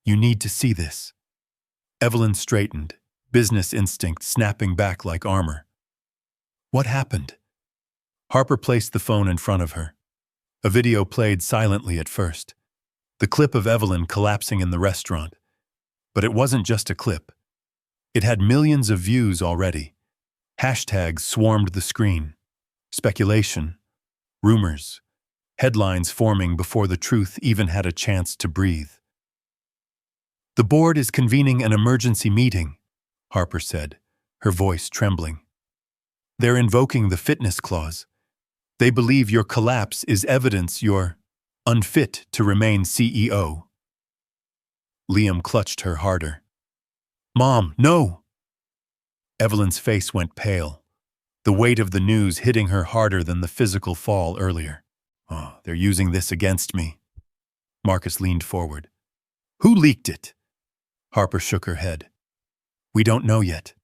You need to see this. Evelyn straightened, business instinct snapping back like armor. What happened? Harper placed the phone in front of her. A video played silently at first. The clip of Evelyn collapsing in the restaurant. But it wasn't just a clip. It had millions of views already. Hashtags swarmed the screen. Speculation, rumors, headlines forming before the truth even had a chance to breathe. "The board is convening an emergency meeting," Harper said, her voice trembling. "They're invoking the fitness clause. They believe your collapse is evidence you're unfit to remain CEO." Liam clutched her harder. "Mom, no!" Evelyn's face went pale, the weight of the news hitting her harder than the physical fall earlier. "Oh, they're using this against me." Marcus leaned forward. "Who leaked it?" Harper shook her head. "We don't know yet."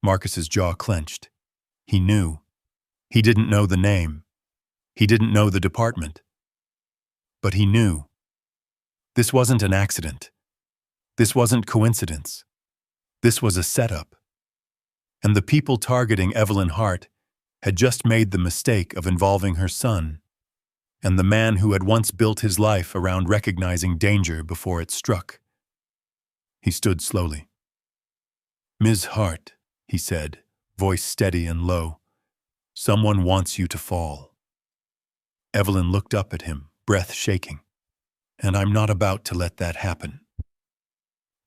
Marcus's jaw clenched. He knew. He didn't know the name. He didn't know the department. But he knew. This wasn't an accident. This wasn't coincidence. This was a setup. And the people targeting Evelyn Hart had just made the mistake of involving her son, and the man who had once built his life around recognizing danger before it struck. He stood slowly. "Ms. Hart," he said, voice steady and low, "someone wants you to fall." Evelyn looked up at him, breath shaking. "And I'm not about to let that happen."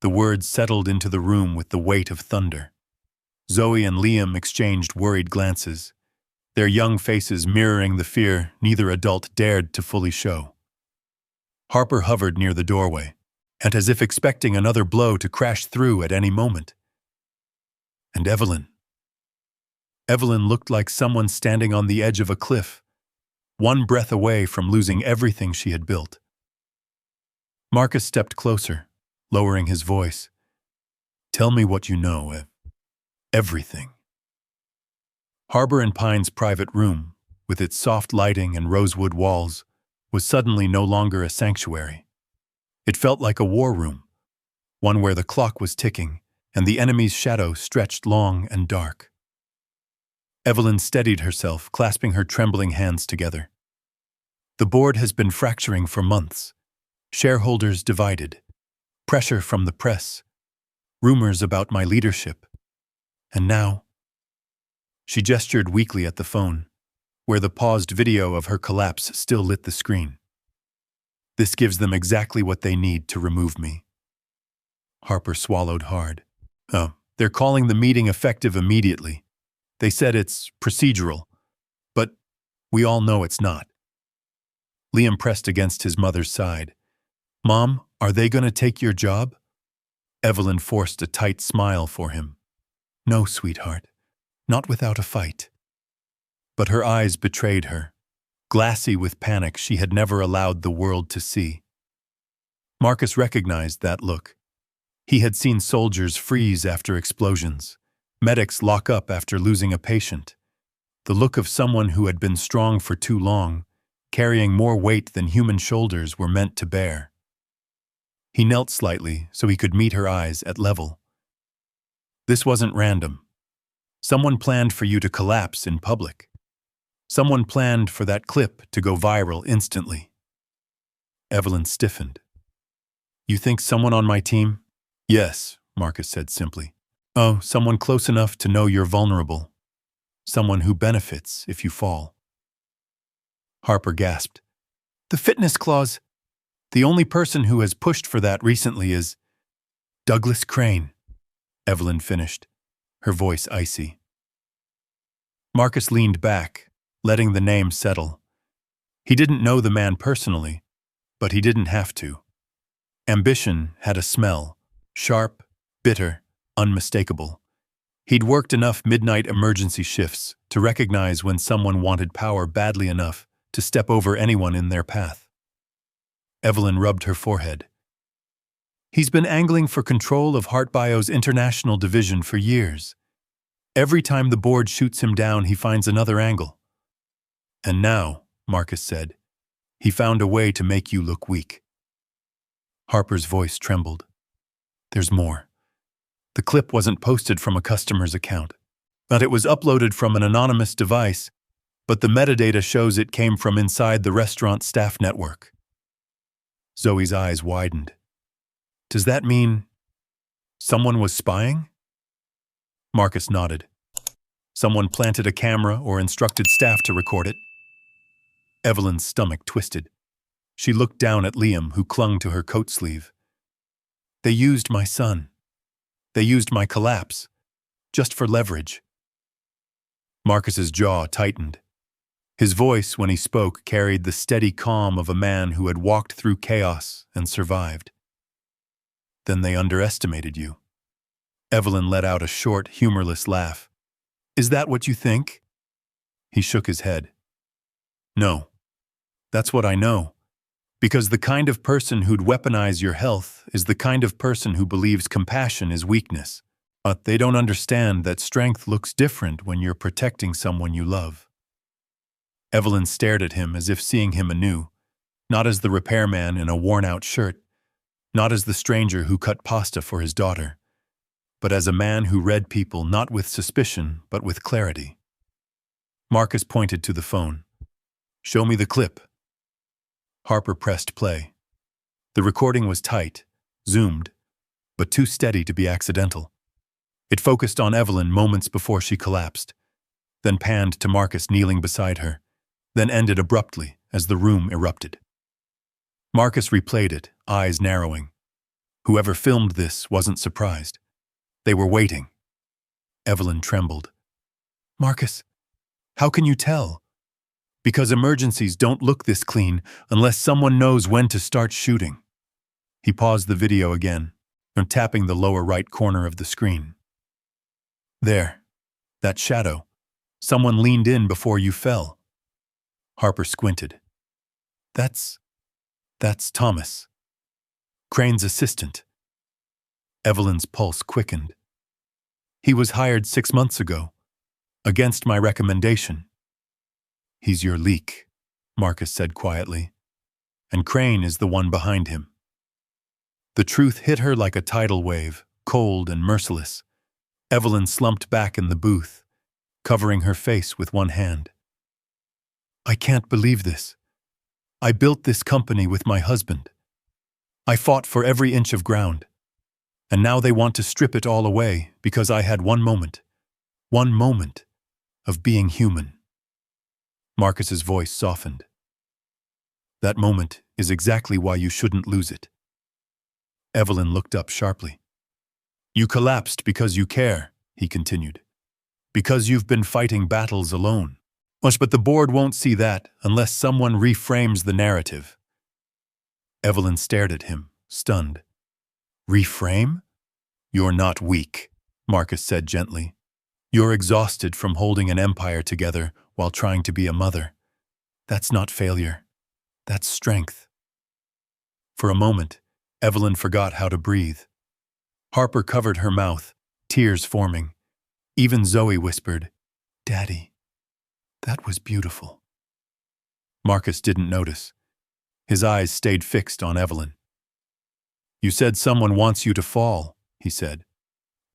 The words settled into the room with the weight of thunder. Zoe and Liam exchanged worried glances, their young faces mirroring the fear neither adult dared to fully show. Harper hovered near the doorway, and as if expecting another blow to crash through at any moment. And Evelyn looked like someone standing on the edge of a cliff, one breath away from losing everything she had built. Marcus stepped closer, lowering his voice. "Tell me what you know, everything." Harbor and Pine's private room, with its soft lighting and rosewood walls, was suddenly no longer a sanctuary. It felt like a war room, one where the clock was ticking and the enemy's shadow stretched long and dark. Evelyn steadied herself, clasping her trembling hands together. "The board has been fracturing for months. Shareholders divided. Pressure from the press. Rumors about my leadership. And now—" She gestured weakly at the phone, where the paused video of her collapse still lit the screen. "This gives them exactly what they need to remove me." Harper swallowed hard. "Oh, they're calling the meeting effective immediately. They said it's procedural, but we all know it's not." Liam pressed against his mother's side. "Mom, are they going to take your job?" Evelyn forced a tight smile for him. "No, sweetheart, not without a fight." But her eyes betrayed her, glassy with panic she had never allowed the world to see. Marcus recognized that look. He had seen soldiers freeze after explosions, medics lock up after losing a patient. The look of someone who had been strong for too long, carrying more weight than human shoulders were meant to bear. He knelt slightly so he could meet her eyes at level. "This wasn't random. Someone planned for you to collapse in public. Someone planned for that clip to go viral instantly." Evelyn stiffened. "You think someone on my team?" "Yes," Marcus said simply. "Oh, someone close enough to know you're vulnerable. Someone who benefits if you fall." Harper gasped. "The fitness clause. The only person who has pushed for that recently is Douglas Crane," Evelyn finished, her voice icy. Marcus leaned back, letting the name settle. He didn't know the man personally, but he didn't have to. Ambition had a smell, sharp, bitter, unmistakable. He'd worked enough midnight emergency shifts to recognize when someone wanted power badly enough to step over anyone in their path. Evelyn rubbed her forehead. "He's been angling for control of HeartBio's international division for years. Every time the board shoots him down, he finds another angle. And now," Marcus said, "he found a way to make you look weak." Harper's voice trembled. "There's more. The clip wasn't posted from a customer's account, but it was uploaded from an anonymous device, but the metadata shows it came from inside the restaurant staff network. Zoe's eyes widened. Does that mean someone was spying? Marcus nodded. Someone planted a camera or instructed staff to record it. Evelyn's stomach twisted. She looked down at Liam, who clung to her coat sleeve. They used my son. They used my collapse, just for leverage. Marcus's jaw tightened. His voice, when he spoke, carried the steady calm of a man who had walked through chaos and survived. Then they underestimated you. Evelyn let out a short, humorless laugh. Is that what you think? He shook his head. No. That's what I know. Because the kind of person who'd weaponize your health is the kind of person who believes compassion is weakness. But they don't understand that strength looks different when you're protecting someone you love. Evelyn stared at him as if seeing him anew, not as the repairman in a worn-out shirt, not as the stranger who cut pasta for his daughter, but as a man who read people not with suspicion but with clarity. Marcus pointed to the phone. Show me the clip. Harper pressed play. The recording was tight, zoomed, but too steady to be accidental. It focused on Evelyn moments before she collapsed, then panned to Marcus kneeling beside her, then ended abruptly as the room erupted. Marcus replayed it, eyes narrowing. Whoever filmed this wasn't surprised. They were waiting. Evelyn trembled. Marcus, how can you tell? Because emergencies don't look this clean unless someone knows when to start shooting. He paused the video again, tapping the lower right corner of the screen. There, that shadow. Someone leaned in before you fell. Harper squinted. That's Thomas. Crane's assistant. Evelyn's pulse quickened. He was hired 6 months ago, against my recommendation. He's your leak, Marcus said quietly, and Crane is the one behind him. The truth hit her like a tidal wave, cold and merciless. Evelyn slumped back in the booth, covering her face with one hand. I can't believe this. I built this company with my husband. I fought for every inch of ground. And now they want to strip it all away because I had one moment of being human. Marcus's voice softened. That moment is exactly why you shouldn't lose it. Evelyn looked up sharply. You collapsed because you care, he continued. Because you've been fighting battles alone. But the board won't see that unless someone reframes the narrative. Evelyn stared at him, stunned. Reframe? You're not weak, Marcus said gently. You're exhausted from holding an empire together while trying to be a mother. That's not failure. That's strength. For a moment, Evelyn forgot how to breathe. Harper covered her mouth, tears forming. Even Zoe whispered, Daddy, that was beautiful. Marcus didn't notice. His eyes stayed fixed on Evelyn. You said someone wants you to fall, he said.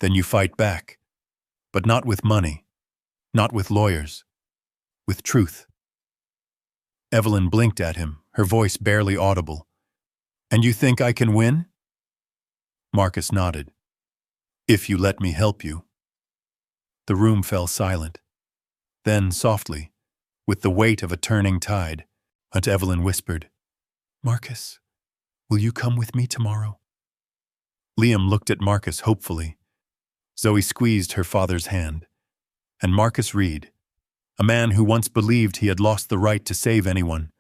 Then you fight back. But not with money, not with lawyers, with truth. Evelyn blinked at him, her voice barely audible. And you think I can win? Marcus nodded. If you let me help you. The room fell silent. Then, softly, with the weight of a turning tide, Aunt Evelyn whispered, Marcus, will you come with me tomorrow? Liam looked at Marcus hopefully. Zoe squeezed her father's hand. And Marcus Reed, a man who once believed he had lost the right to save anyone,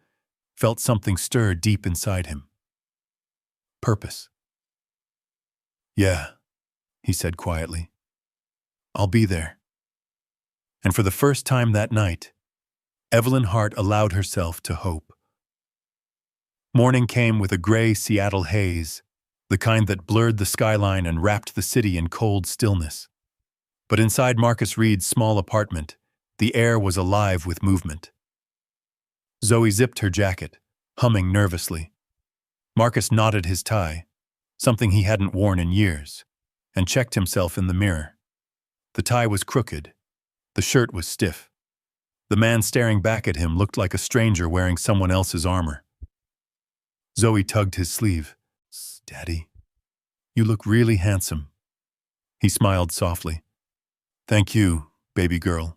felt something stir deep inside him. Purpose. Yeah, he said quietly. I'll be there. And for the first time that night, Evelyn Hart allowed herself to hope. Morning came with a gray Seattle haze, the kind that blurred the skyline and wrapped the city in cold stillness. But inside Marcus Reed's small apartment, the air was alive with movement. Zoe zipped her jacket, humming nervously. Marcus knotted his tie, something he hadn't worn in years, and checked himself in the mirror. The tie was crooked. The shirt was stiff. The man staring back at him looked like a stranger wearing someone else's armor. Zoe tugged his sleeve. Daddy, you look really handsome. He smiled softly. Thank you, baby girl.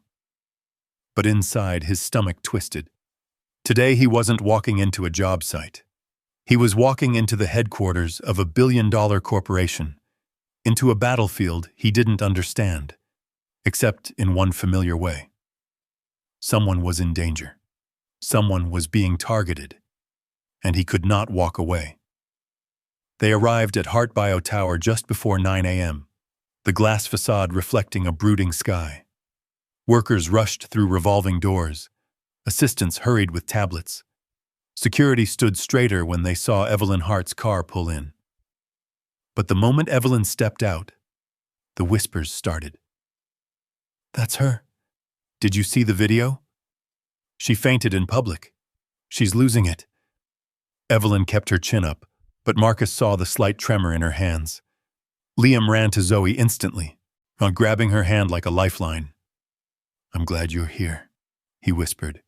But inside, his stomach twisted. Today he wasn't walking into a job site. He was walking into the headquarters of a billion-dollar corporation, into a battlefield he didn't understand, except in one familiar way. Someone was in danger. Someone was being targeted, and he could not walk away. They arrived at Heart Bio Tower just before 9 a.m., the glass facade reflecting a brooding sky. Workers rushed through revolving doors. Assistants hurried with tablets. Security stood straighter when they saw Evelyn Hart's car pull in. But the moment Evelyn stepped out, the whispers started. That's her. Did you see the video? She fainted in public. She's losing it. Evelyn kept her chin up, but Marcus saw the slight tremor in her hands. Liam ran to Zoe instantly, grabbing her hand like a lifeline. I'm glad you're here, he whispered,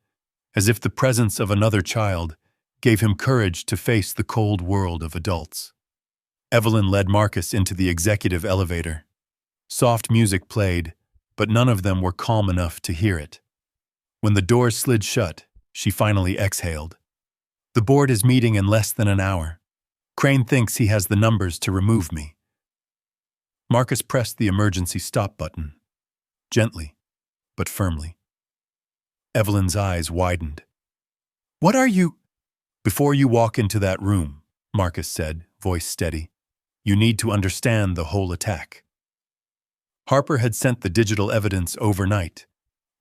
as if the presence of another child gave him courage to face the cold world of adults. Evelyn led Marcus into the executive elevator. Soft music played, but none of them were calm enough to hear it. When the doors slid shut, she finally exhaled. The board is meeting in less than an hour. Crane thinks he has the numbers to remove me. Marcus pressed the emergency stop button, gently, but firmly. Evelyn's eyes widened. What are you? Before you walk into that room, Marcus said, voice steady, you need to understand the whole attack. Harper had sent the digital evidence overnight,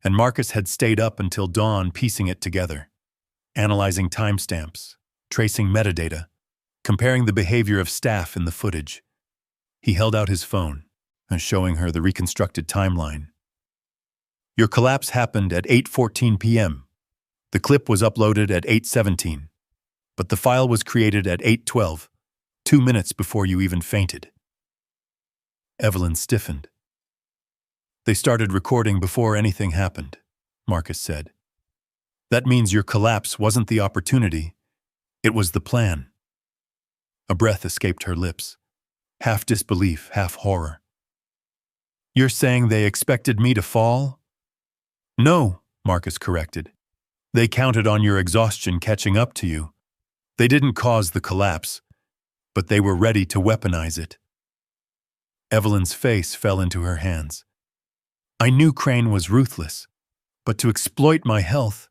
and Marcus had stayed up until dawn piecing it together, analyzing timestamps, tracing metadata, comparing the behavior of staff in the footage. He held out his phone, showing her the reconstructed timeline. Your collapse happened at 8:14 p.m. The clip was uploaded at 8:17, but the file was created at 8:12, 2 minutes before you even fainted. Evelyn stiffened. They started recording before anything happened, Marcus said. That means your collapse wasn't the opportunity, it was the plan. A breath escaped her lips, half disbelief, half horror. You're saying they expected me to fall? No, Marcus corrected. They counted on your exhaustion catching up to you. They didn't cause the collapse, but they were ready to weaponize it. Evelyn's face fell into her hands. I knew Crane was ruthless, but to exploit my health,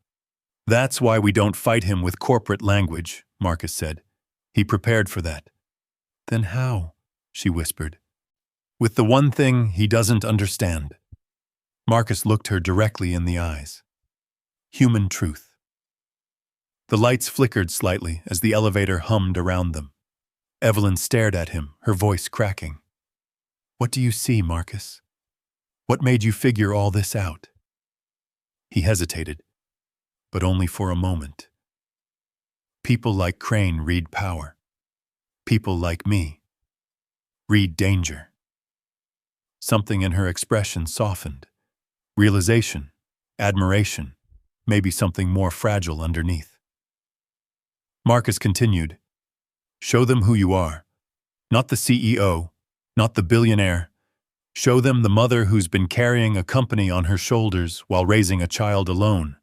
that's why we don't fight him with corporate language, Marcus said. He prepared for that. Then how? She whispered. With the one thing he doesn't understand. Marcus looked her directly in the eyes. Human truth. The lights flickered slightly as the elevator hummed around them. Evelyn stared at him, her voice cracking. What do you see, Marcus? What made you figure all this out? He hesitated, but only for a moment. People like Crane read power. People like me read danger. Something in her expression softened. Realization, admiration, maybe something more fragile underneath. Marcus continued, show them who you are. Not the CEO, not the billionaire. Show them the mother who's been carrying a company on her shoulders while raising a child alone.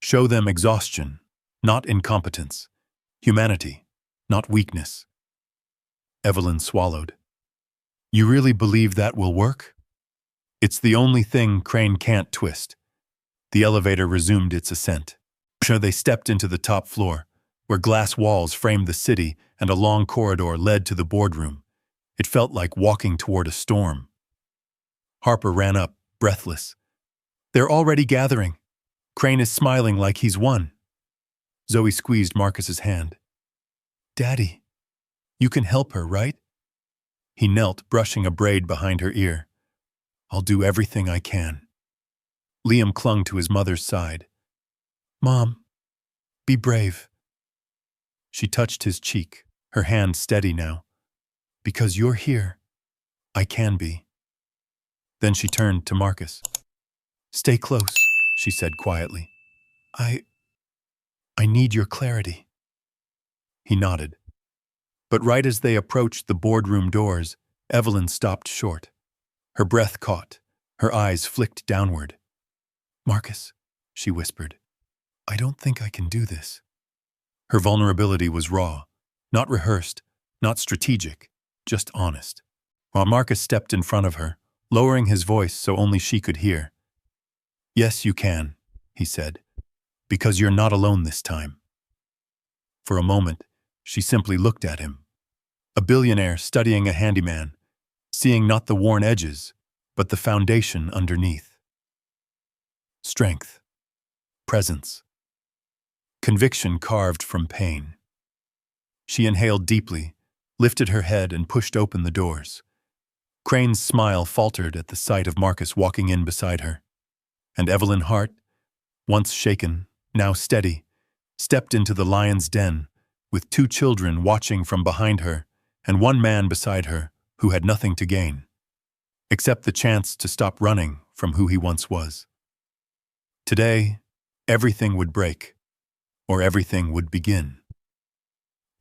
Show them exhaustion, not incompetence. Humanity, not weakness. Evelyn swallowed. You really believe that will work? It's the only thing Crane can't twist. The elevator resumed its ascent. They stepped into the top floor, where glass walls framed the city and a long corridor led to the boardroom. It felt like walking toward a storm. Harper ran up, breathless. They're already gathering. Crane is smiling like he's won. Zoe squeezed Marcus's hand. Daddy, you can help her, right? He knelt, brushing a braid behind her ear. I'll do everything I can. Liam clung to his mother's side. Mom, be brave. She touched his cheek, her hand steady now. Because you're here, I can be. Then she turned to Marcus. Stay close, she said quietly. I need your clarity. He nodded. But right as they approached the boardroom doors, Evelyn stopped short. Her breath caught. Her eyes flicked downward. "Marcus," she whispered, "I don't think I can do this." Her vulnerability was raw, not rehearsed, not strategic, just honest. While Marcus stepped in front of her, lowering his voice so only she could hear. "Yes, you can," he said, "because you're not alone this time." For a moment, she simply looked at him. A billionaire studying a handyman, seeing not the worn edges, but the foundation underneath. Strength, presence, conviction carved from pain. She inhaled deeply, lifted her head and pushed open the doors. Crane's smile faltered at the sight of Marcus walking in beside her, and Evelyn Hart, once shaken, now steady, stepped into the lion's den, with 2 children watching from behind her and 1 man beside her who had nothing to gain, except the chance to stop running from who he once was. Today, everything would break, or everything would begin.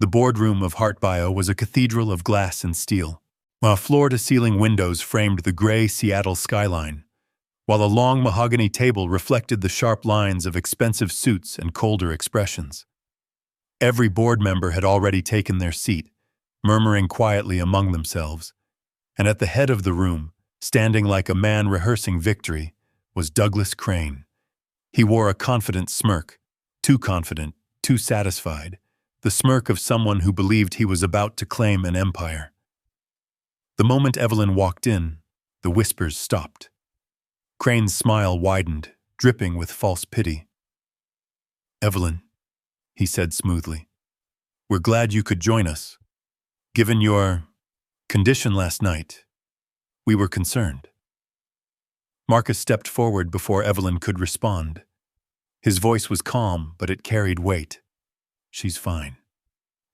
The boardroom of Heart Bio was a cathedral of glass and steel, while floor-to-ceiling windows framed the gray Seattle skyline, while a long mahogany table reflected the sharp lines of expensive suits and colder expressions. Every board member had already taken their seat, murmuring quietly among themselves, and at the head of the room, standing like a man rehearsing victory, was Douglas Crane. He wore a confident smirk, too confident, too satisfied, the smirk of someone who believed he was about to claim an empire. The moment Evelyn walked in, the whispers stopped. Crane's smile widened, dripping with false pity. "Evelyn," he said smoothly, "we're glad you could join us. Given your condition last night, we were concerned." Marcus stepped forward before Evelyn could respond. His voice was calm, but it carried weight. "She's fine,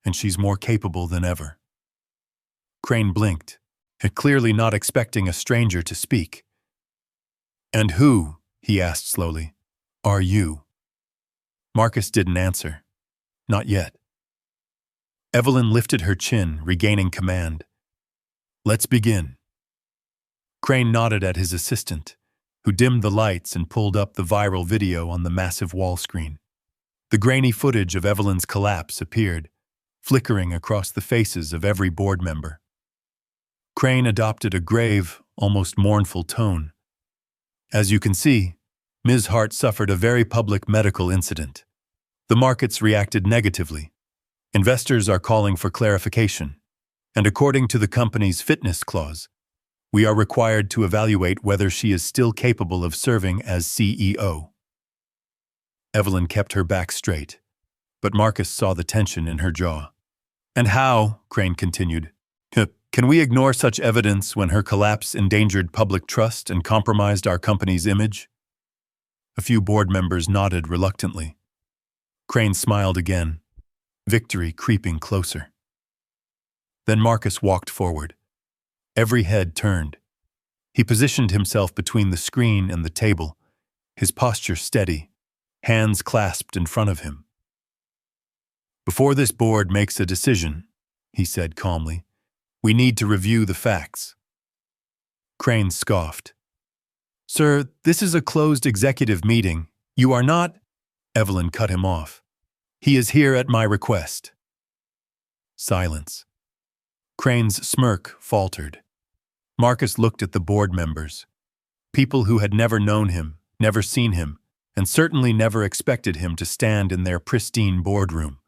and she's more capable than ever." Crane blinked, clearly not expecting a stranger to speak. "And who," he asked slowly, "are you?" Marcus didn't answer. Not yet. Evelyn lifted her chin, regaining command. "Let's begin." Crane nodded at his assistant, who dimmed the lights and pulled up the viral video on the massive wall screen. The grainy footage of Evelyn's collapse appeared, flickering across the faces of every board member. Crane adopted a grave, almost mournful tone. "As you can see, Ms. Hart suffered a very public medical incident. The markets reacted negatively. Investors are calling for clarification, and according to the company's fitness clause, we are required to evaluate whether she is still capable of serving as CEO." Evelyn kept her back straight, but Marcus saw the tension in her jaw. "And how," Crane continued, "can we ignore such evidence when her collapse endangered public trust and compromised our company's image?" A few board members nodded reluctantly. Crane smiled again, victory creeping closer. Then Marcus walked forward. Every head turned. He positioned himself between the screen and the table, his posture steady, hands clasped in front of him. "Before this board makes a decision," he said calmly, "we need to review the facts." Crane scoffed. "Sir, this is a closed executive meeting. You are not—" Evelyn cut him off. "He is here at my request." Silence. Crane's smirk faltered. Marcus looked at the board members, people who had never known him, never seen him, and certainly never expected him to stand in their pristine boardroom.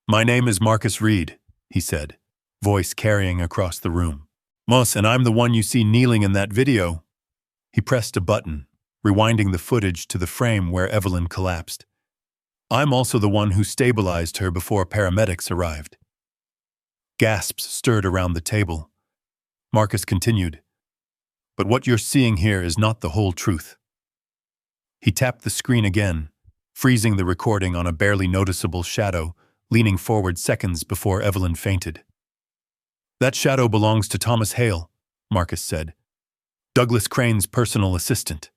"My name is Marcus Reed," he said, voice carrying across the room. "Moss, and I'm the one you see kneeling in that video." He pressed a button, rewinding the footage to the frame where Evelyn collapsed. "I'm also the one who stabilized her before paramedics arrived." Gasps stirred around the table. Marcus continued, "But what you're seeing here is not the whole truth." He tapped the screen again, freezing the recording on a barely noticeable shadow, leaning forward seconds before Evelyn fainted. "That shadow belongs to Thomas Hale," Marcus said, "Douglas Crane's personal assistant."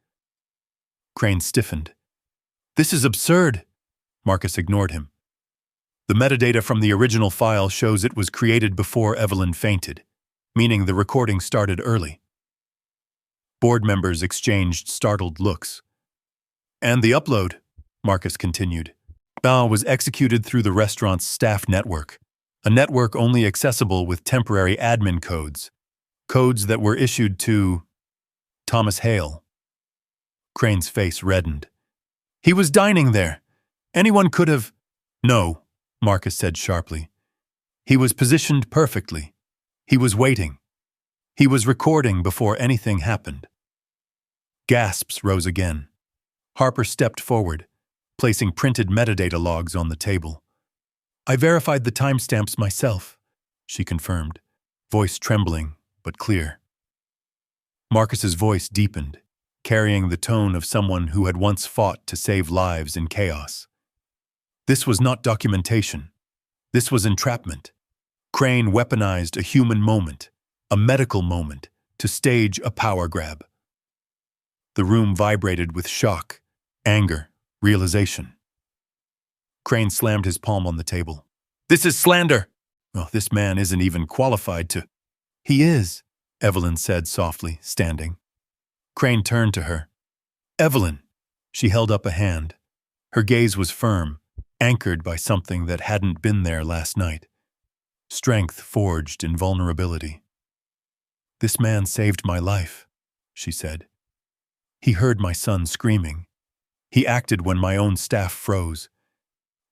Crane stiffened. "This is absurd." Marcus ignored him. The metadata from the original file shows it was created before Evelyn fainted, meaning the recording started early. Board members exchanged startled looks. And the upload, Marcus continued, was executed through the restaurant's staff network, a network only accessible with temporary admin codes that were issued to Thomas Hale. Crane's face reddened. He was dining there. Anyone could have— No, Marcus said sharply. He was positioned perfectly. He was waiting. He was recording before anything happened. Gasps rose again. Harper stepped forward, placing printed metadata logs on the table. I verified the timestamps myself, she confirmed, voice trembling but clear. Marcus's voice deepened, carrying the tone of someone who had once fought to save lives in chaos. This was not documentation. This was entrapment. Crane weaponized a human moment, a medical moment, to stage a power grab. The room vibrated with shock, anger, realization. Crane slammed his palm on the table. This is slander! Well, this man isn't even qualified to— He is, Evelyn said softly, standing. Crane turned to her. Evelyn! She held up a hand. Her gaze was firm, anchored by something that hadn't been there last night. Strength forged in vulnerability. This man saved my life, she said. He heard my son screaming. He acted when my own staff froze.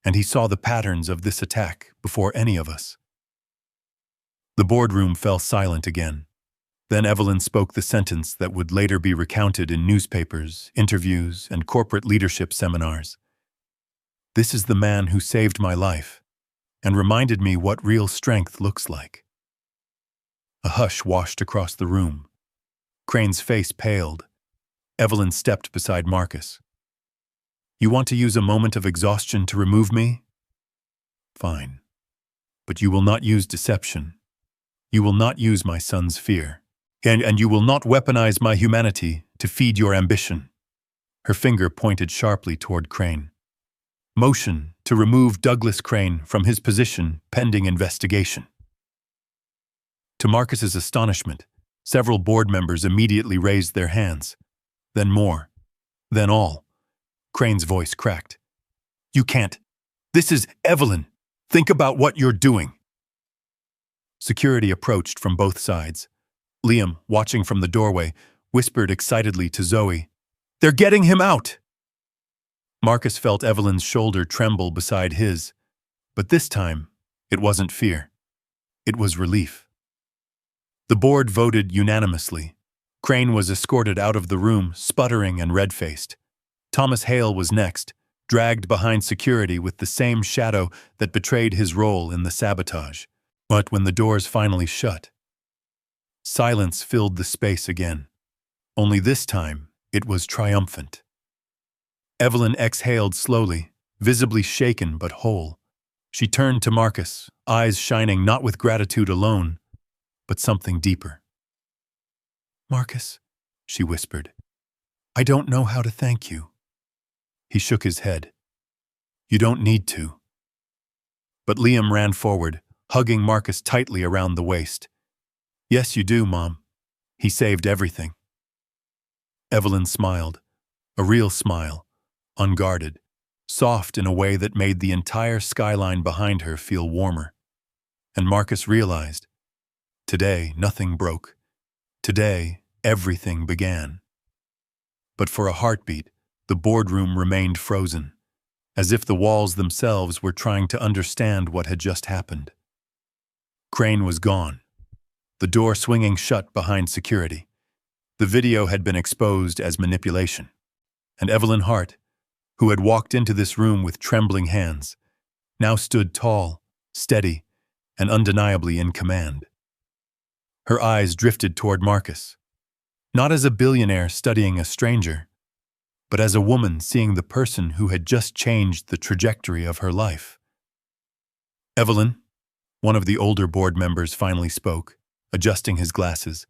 And he saw the patterns of this attack before any of us. The boardroom fell silent again. Then Evelyn spoke the sentence that would later be recounted in newspapers, interviews, and corporate leadership seminars. This is the man who saved my life and reminded me what real strength looks like. A hush washed across the room. Crane's face paled. Evelyn stepped beside Marcus. You want to use a moment of exhaustion to remove me? Fine. But you will not use deception. You will not use my son's fear. And you will not weaponize my humanity to feed your ambition. Her finger pointed sharply toward Crane. Motion to remove Douglas Crane from his position pending investigation. To Marcus's astonishment, several board members immediately raised their hands. Then more. Then all. Crane's voice cracked. You can't. This is Evelyn. Think about what you're doing. Security approached from both sides. Liam, watching from the doorway, whispered excitedly to Zoe, They're getting him out! Marcus felt Evelyn's shoulder tremble beside his, but this time, it wasn't fear. It was relief. The board voted unanimously. Crane was escorted out of the room, sputtering and red-faced. Thomas Hale was next, dragged behind security with the same shadow that betrayed his role in the sabotage. But when the doors finally shut, silence filled the space again. Only this time, it was triumphant. Evelyn exhaled slowly, visibly shaken but whole. She turned to Marcus, eyes shining not with gratitude alone, but something deeper. Marcus, she whispered, I don't know how to thank you. He shook his head. You don't need to. But Liam ran forward, hugging Marcus tightly around the waist. Yes, you do, Mom. He saved everything. Evelyn smiled, a real smile, unguarded, soft in a way that made the entire skyline behind her feel warmer. And Marcus realized, today nothing broke. Today everything began. But for a heartbeat, the boardroom remained frozen, as if the walls themselves were trying to understand what had just happened. Crane was gone, the door swinging shut behind security. The video had been exposed as manipulation, and Evelyn Hart, who had walked into this room with trembling hands, now stood tall, steady, and undeniably in command. Her eyes drifted toward Marcus, not as a billionaire studying a stranger, but as a woman seeing the person who had just changed the trajectory of her life. Evelyn, one of the older board members finally spoke, adjusting his glasses.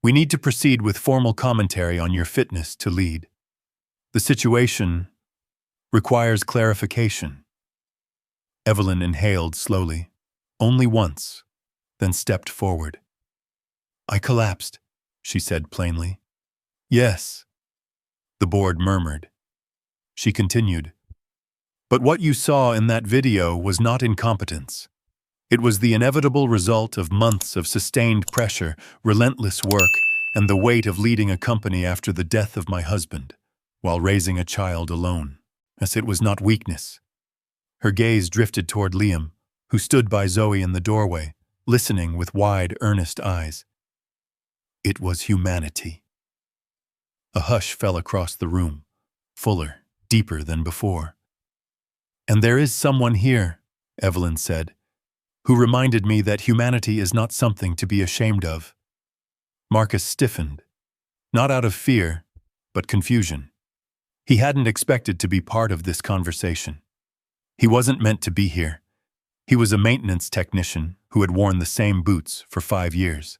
We need to proceed with formal commentary on your fitness to lead. The situation requires clarification. Evelyn inhaled slowly, only once, then stepped forward. "I collapsed," she said plainly. "Yes," the board murmured. She continued. "But what you saw in that video was not incompetence. It was the inevitable result of months of sustained pressure, relentless work, and the weight of leading a company after the death of my husband, while raising a child alone. As it was not weakness." Her gaze drifted toward Liam, who stood by Zoe in the doorway, listening with wide, earnest eyes. It was humanity. A hush fell across the room, fuller, deeper than before. "And there is someone here," Evelyn said, "who reminded me that humanity is not something to be ashamed of." Marcus stiffened, not out of fear, but confusion. He hadn't expected to be part of this conversation. He wasn't meant to be here. He was a maintenance technician who had worn the same boots for 5 years.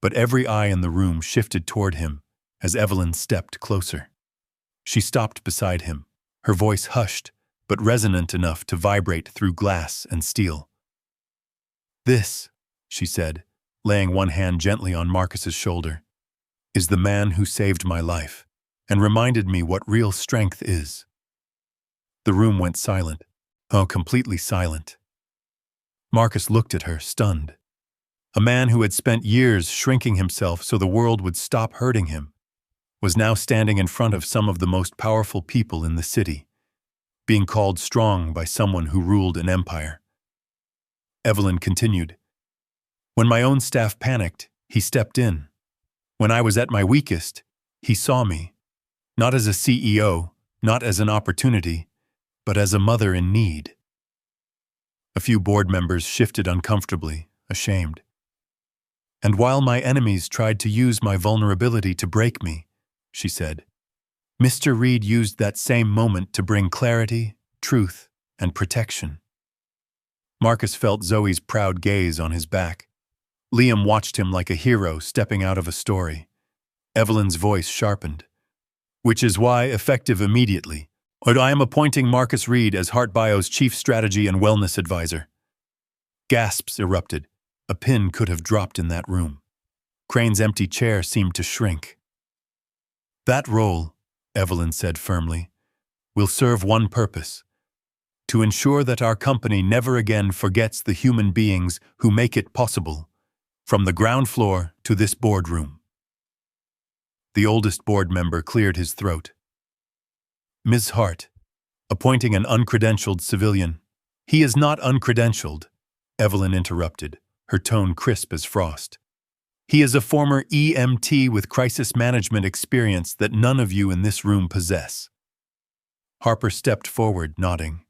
But every eye in the room shifted toward him as Evelyn stepped closer. She stopped beside him, her voice hushed, but resonant enough to vibrate through glass and steel. "This," she said, laying one hand gently on Marcus's shoulder, "is the man who saved my life and reminded me what real strength is." The room went silent. Oh, completely silent. Marcus looked at her, stunned. A man who had spent years shrinking himself so the world would stop hurting him was now standing in front of some of the most powerful people in the city, being called strong by someone who ruled an empire. Evelyn continued. "When my own staff panicked, he stepped in. When I was at my weakest, he saw me, not as a CEO, not as an opportunity, but as a mother in need." A few board members shifted uncomfortably, ashamed. "And while my enemies tried to use my vulnerability to break me," she said, "Mr. Reed used that same moment to bring clarity, truth, and protection." Marcus felt Zoe's proud gaze on his back. Liam watched him like a hero stepping out of a story. Evelyn's voice sharpened. "Which is why, effective immediately, I am appointing Marcus Reed as HeartBio's Chief Strategy and Wellness Advisor." Gasps erupted. A pin could have dropped in that room. Crane's empty chair seemed to shrink. "That role," Evelyn said firmly, "will serve one purpose: to ensure that our company never again forgets the human beings who make it possible, from the ground floor to this boardroom." The oldest board member cleared his throat. "Ms. Hart, appointing an uncredentialed civilian." "He is not uncredentialed," Evelyn interrupted, her tone crisp as frost. "He is a former EMT with crisis management experience that none of you in this room possess." Harper stepped forward, nodding.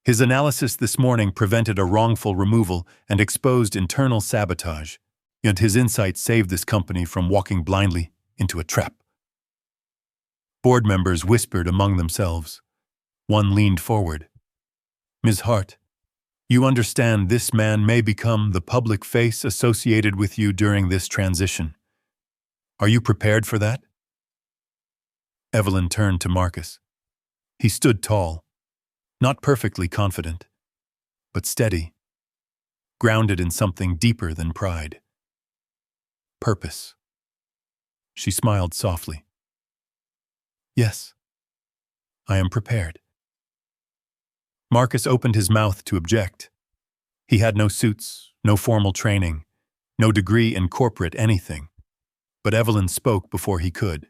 "His analysis this morning prevented a wrongful removal and exposed internal sabotage, yet his insight saved this company from walking blindly into a trap." Board members whispered among themselves. One leaned forward. "Ms. Hart, you understand this man may become the public face associated with you during this transition. Are you prepared for that?" Evelyn turned to Marcus. He stood tall, not perfectly confident, but steady, grounded in something deeper than pride. Purpose. She smiled softly. "Yes, I am prepared." Marcus opened his mouth to object. He had no suits, no formal training, no degree in corporate anything. But Evelyn spoke before he could.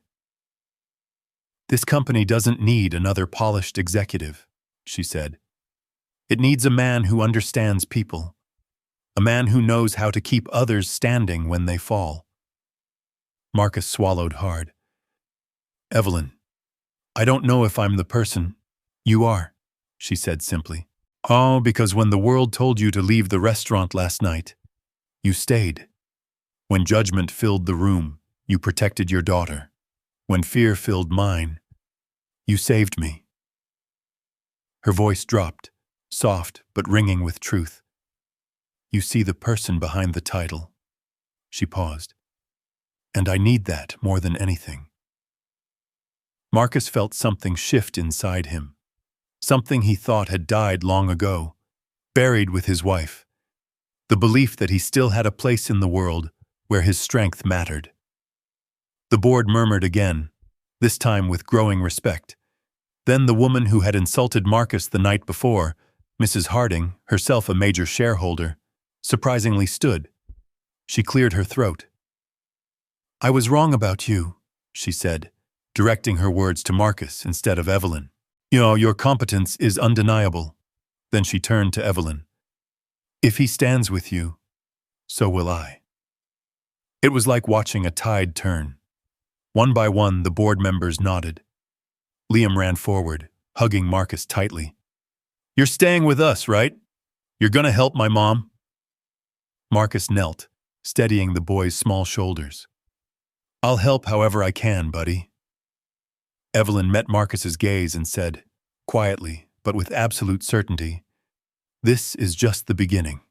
"This company doesn't need another polished executive," she said. "It needs a man who understands people, a man who knows how to keep others standing when they fall." Marcus swallowed hard. "Evelyn, I don't know if I'm the person." "You are," she said simply. "Oh, because when the world told you to leave the restaurant last night, you stayed. When judgment filled the room, you protected your daughter. When fear filled mine, you saved me." Her voice dropped, soft but ringing with truth. "You see the person behind the title." She paused. "And I need that more than anything." Marcus felt something shift inside him, something he thought had died long ago, buried with his wife, the belief that he still had a place in the world where his strength mattered. The board murmured again, this time with growing respect. Then the woman who had insulted Marcus the night before, Mrs. Harding, herself a major shareholder, surprisingly stood. She cleared her throat. "I was wrong about you," she said, directing her words to Marcus instead of Evelyn. Your competence is undeniable." Then she turned to Evelyn. "If he stands with you, so will I." It was like watching a tide turn. One by one, the board members nodded. Liam ran forward, hugging Marcus tightly. "You're staying with us, right? You're gonna help my mom?" Marcus knelt, steadying the boy's small shoulders. "I'll help however I can, buddy." Evelyn met Marcus's gaze and said, quietly, but with absolute certainty, "This is just the beginning."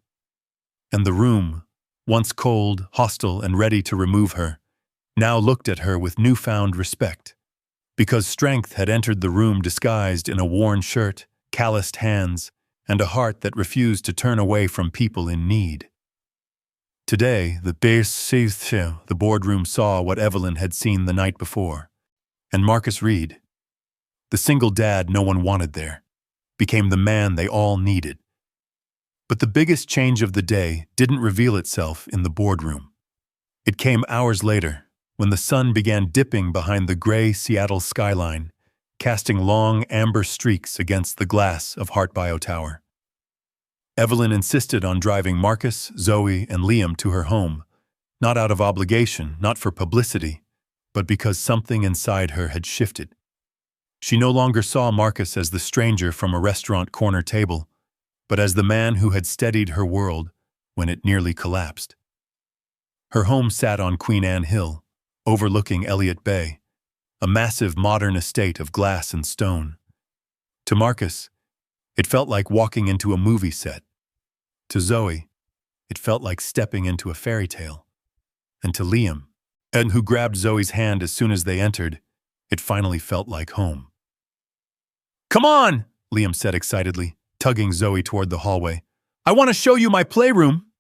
And the room, once cold, hostile, and ready to remove her, now looked at her with newfound respect, because strength had entered the room disguised in a worn shirt, calloused hands, and a heart that refused to turn away from people in need. Today, the boardroom saw what Evelyn had seen the night before, and Marcus Reed, the single dad no one wanted there, became the man they all needed. But the biggest change of the day didn't reveal itself in the boardroom. It came hours later, when the sun began dipping behind the gray Seattle skyline, casting long amber streaks against the glass of Heartbio Tower. Evelyn insisted on driving Marcus, Zoe, and Liam to her home, not out of obligation, not for publicity, but because something inside her had shifted. She no longer saw Marcus as the stranger from a restaurant corner table, but as the man who had steadied her world when it nearly collapsed. Her home sat on Queen Anne Hill, overlooking Elliott Bay, a massive modern estate of glass and stone. To Marcus, it felt like walking into a movie set. To Zoe, it felt like stepping into a fairy tale. And to Liam, and who grabbed Zoe's hand as soon as they entered, it finally felt like home. "Come on," Liam said excitedly, tugging Zoe toward the hallway. "I want to show you my playroom."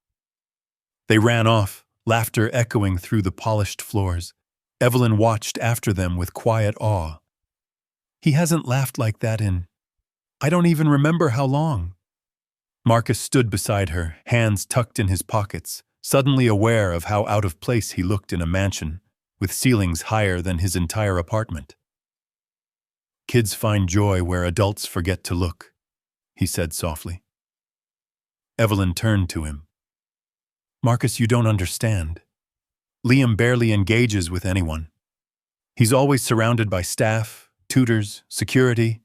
They ran off, laughter echoing through the polished floors. Evelyn watched after them with quiet awe. "He hasn't laughed like that in, I don't even remember how long." Marcus stood beside her, hands tucked in his pockets, suddenly aware of how out of place he looked in a mansion, with ceilings higher than his entire apartment. "Kids find joy where adults forget to look," he said softly. Evelyn turned to him. "Marcus, you don't understand. Liam barely engages with anyone. He's always surrounded by staff, tutors, security,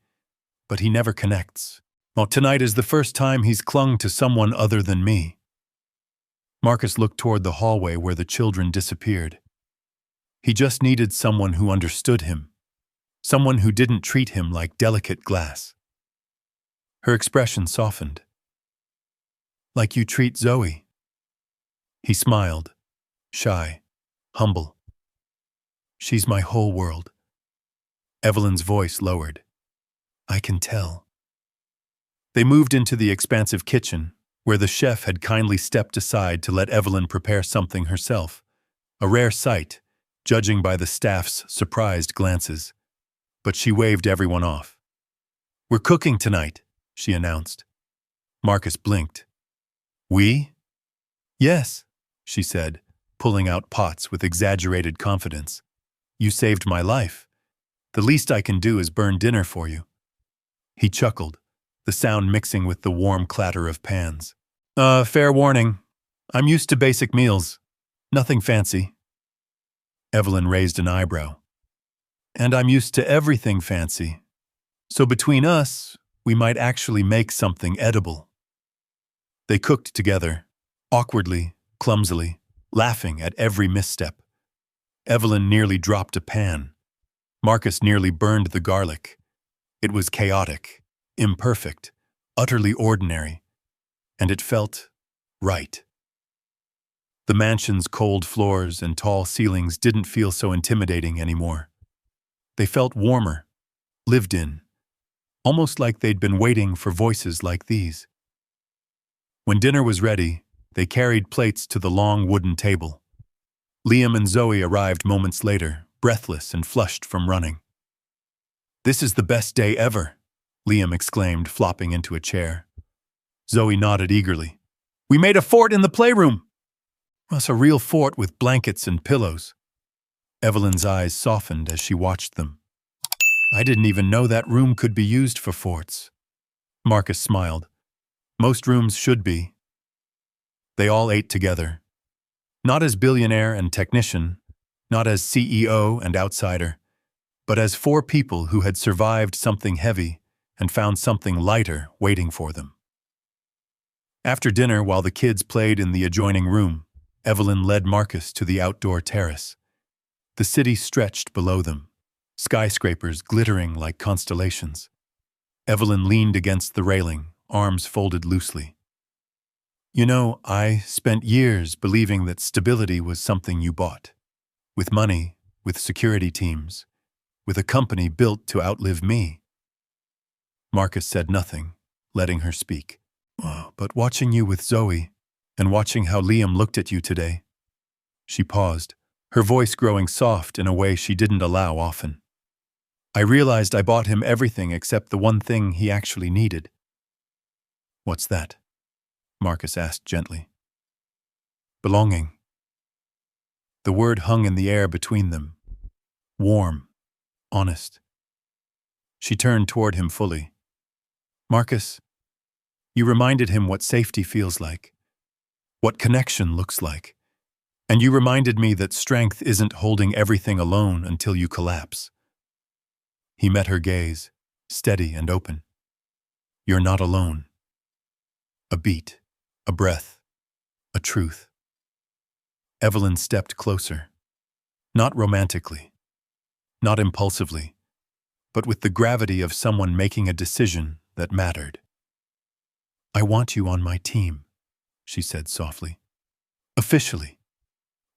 but he never connects. Well, tonight is the first time he's clung to someone other than me." Marcus looked toward the hallway where the children disappeared. He just needed someone who understood him, someone who didn't treat him like delicate glass. Her expression softened. "Like you treat Zoe." He smiled, shy, humble. "She's my whole world." Evelyn's voice lowered. "I can tell." They moved into the expansive kitchen, where the chef had kindly stepped aside to let Evelyn prepare something herself, a rare sight, judging by the staff's surprised glances. But she waved everyone off. "We're cooking tonight," she announced. Marcus blinked. "We?" "Yes," she said, pulling out pots with exaggerated confidence. "You saved my life. The least I can do is burn dinner for you." He chuckled, the sound mixing with the warm clatter of pans. Fair warning. I'm used to basic meals. Nothing fancy." Evelyn raised an eyebrow. "And I'm used to everything fancy. So between us, we might actually make something edible." They cooked together, awkwardly, clumsily, laughing at every misstep. Evelyn nearly dropped a pan. Marcus nearly burned the garlic. It was chaotic, imperfect, utterly ordinary, and it felt right. The mansion's cold floors and tall ceilings didn't feel so intimidating anymore. They felt warmer, lived in, almost like they'd been waiting for voices like these. When dinner was ready, they carried plates to the long wooden table. Liam and Zoe arrived moments later, breathless and flushed from running. "This is the best day ever," Liam exclaimed, flopping into a chair. Zoe nodded eagerly. "We made a fort in the playroom." "It's a real fort with blankets and pillows." Evelyn's eyes softened as she watched them. "I didn't even know that room could be used for forts." Marcus smiled. "Most rooms should be." They all ate together. Not as billionaire and technician, not as CEO and outsider, but as four people who had survived something heavy and found something lighter waiting for them. After dinner, while the kids played in the adjoining room, Evelyn led Marcus to the outdoor terrace. The city stretched below them, skyscrapers glittering like constellations. Evelyn leaned against the railing, arms folded loosely. "You know, I spent years believing that stability was something you bought. With money, with security teams, with a company built to outlive me." Marcus said nothing, letting her speak. "But watching you with Zoe, and watching how Liam looked at you today." She paused, her voice growing soft in a way she didn't allow often. "I realized I bought him everything except the one thing he actually needed." "What's that?" Marcus asked gently. "Belonging." The word hung in the air between them. Warm, honest. She turned toward him fully. "Marcus, you reminded him what safety feels like, what connection looks like, and you reminded me that strength isn't holding everything alone until you collapse." He met her gaze, steady and open. "You're not alone." A beat, a breath, a truth. Evelyn stepped closer. Not romantically, not impulsively, but with the gravity of someone making a decision that mattered. "I want you on my team," she said softly. "Officially.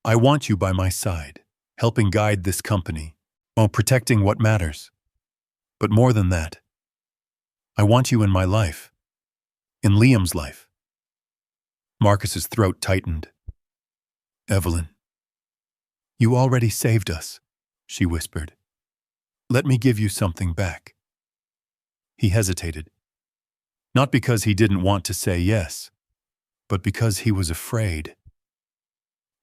I want you by my side, helping guide this company, while protecting what matters. But more than that, I want you in my life, in Liam's life." Marcus's throat tightened. "Evelyn, you already saved us," she whispered. "Let me give you something back." He hesitated. Not because he didn't want to say yes, but because he was afraid.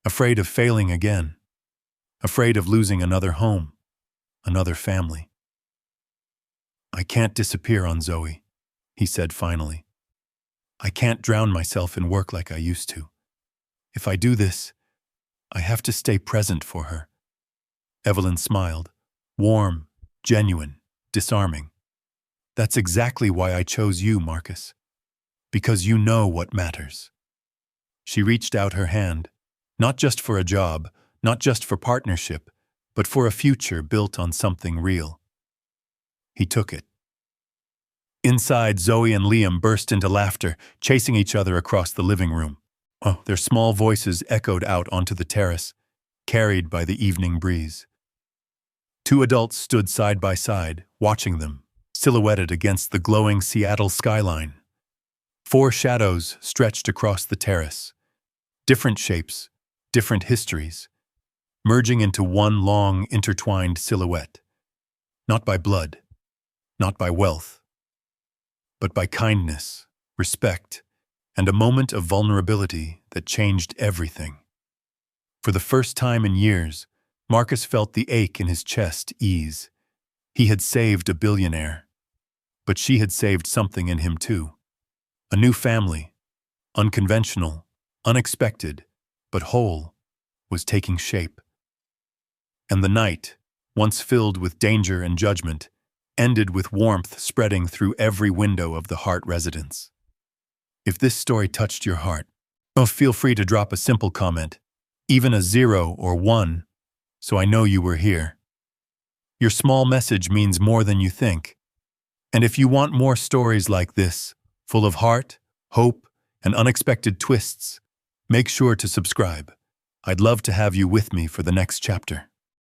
Afraid of failing again. Afraid of losing another home, another family. "I can't disappear on Zoe," he said finally. "I can't drown myself in work like I used to. If I do this, I have to stay present for her." Evelyn smiled, warm, genuine, disarming. "That's exactly why I chose you, Marcus. Because you know what matters." She reached out her hand, not just for a job, not just for partnership, but for a future built on something real. He took it. Inside, Zoe and Liam burst into laughter, chasing each other across the living room. Their small voices echoed out onto the terrace, carried by the evening breeze. Two adults stood side by side, watching them, silhouetted against the glowing Seattle skyline. Four shadows stretched across the terrace. Different shapes, different histories, merging into one long, intertwined silhouette. Not by blood, not by wealth, but by kindness, respect, and a moment of vulnerability that changed everything. For the first time in years, Marcus felt the ache in his chest ease. He had saved a billionaire, but she had saved something in him too. A new family, unconventional, unexpected, but whole, was taking shape. And the night, once filled with danger and judgment, ended with warmth spreading through every window of the Hart residence. If this story touched your heart, feel free to drop a simple comment, even a 0 or 1, so I know you were here. Your small message means more than you think. And if you want more stories like this, full of heart, hope, and unexpected twists, make sure to subscribe. I'd love to have you with me for the next chapter.